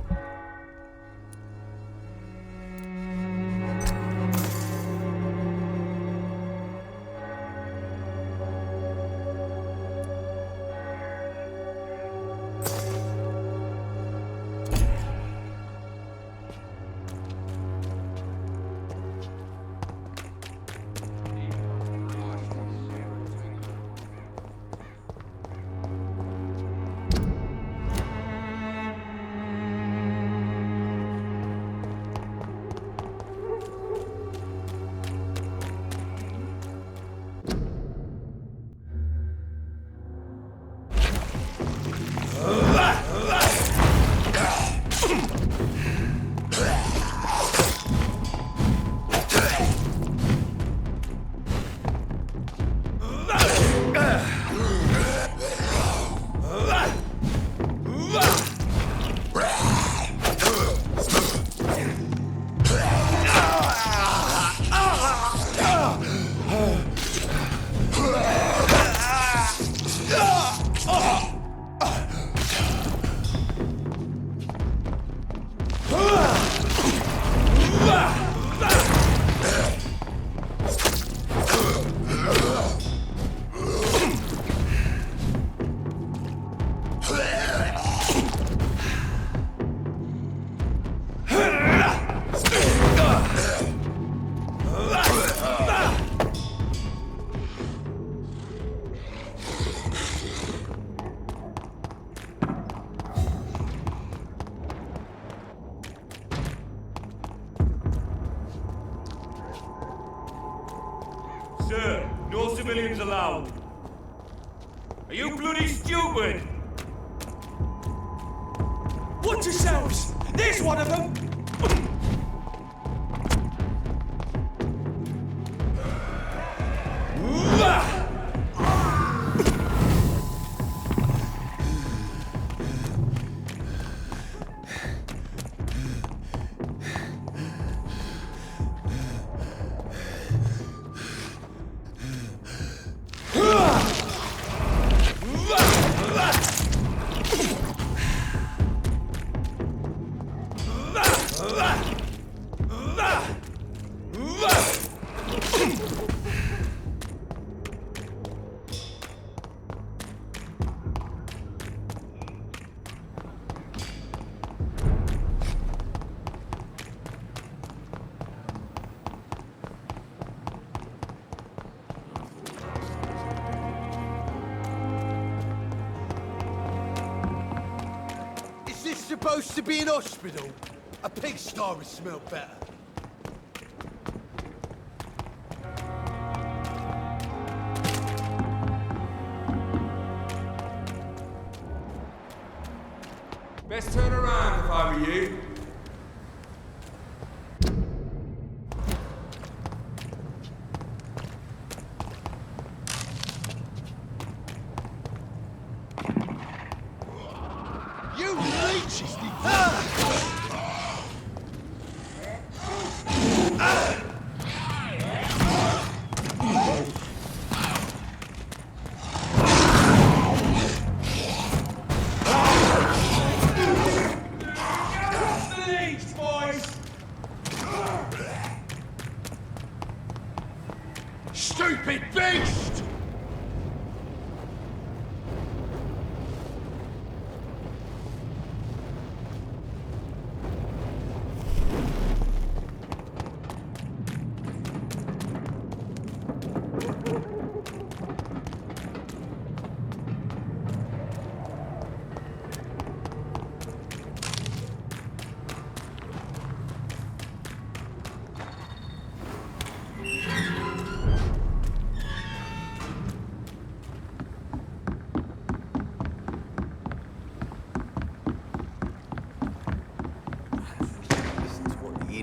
S20: Sir, no civilians allowed. Are you bloody stupid?
S18: Watch yourselves! There's one of them!
S22: Supposed to be an hospital? A pigsty would smell better.
S18: Best turn around if I were you.
S22: Stupid beast!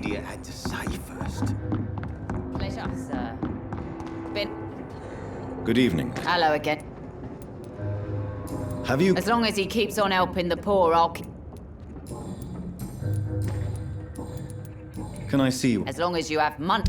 S6: Had to say first.
S10: Pleasure, sir.
S2: Good evening.
S10: Hello again.
S2: Have you...
S10: As long as he keeps on helping the poor, I'll keep...
S2: Can I see you?
S10: As long as you have money.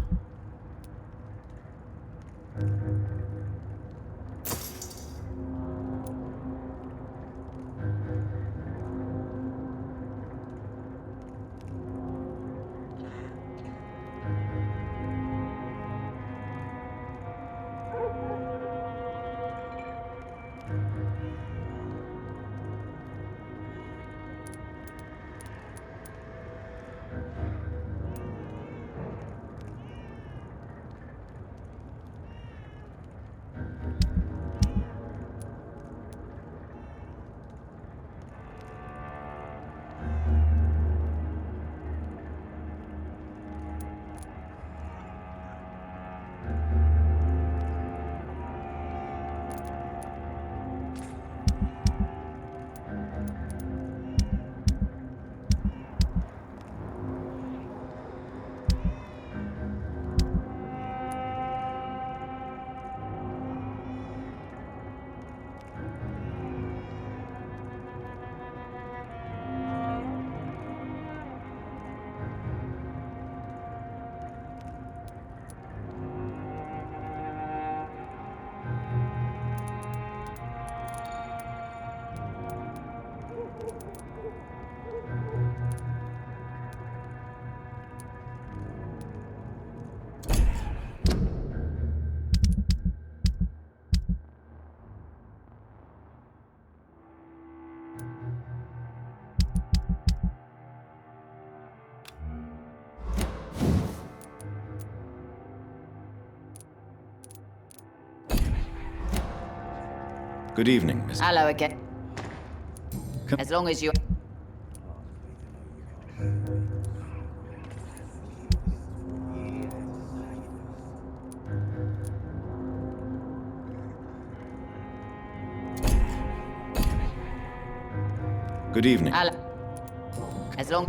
S2: Good evening, Miss.
S17: Hello again. As long as you...
S2: Good evening.
S17: Hello. As long...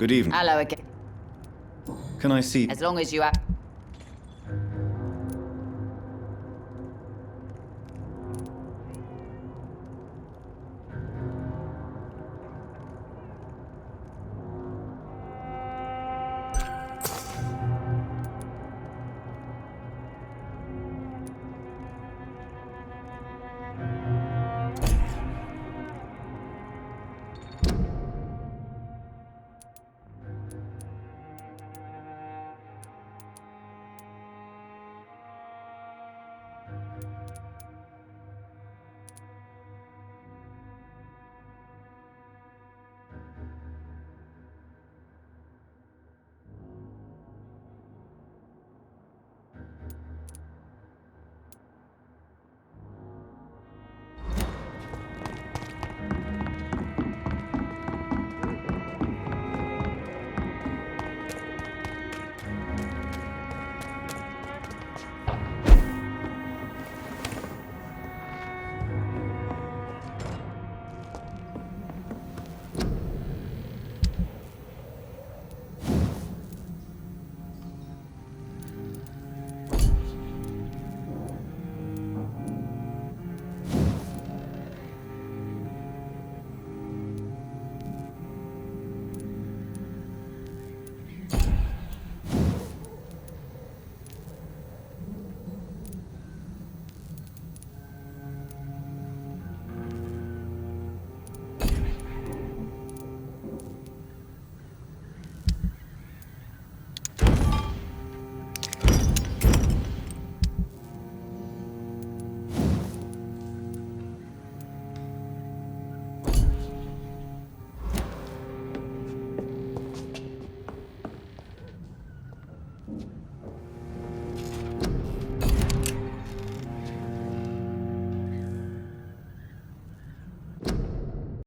S2: Good evening.
S17: Hello again.
S2: Can I see...
S17: As long as you have...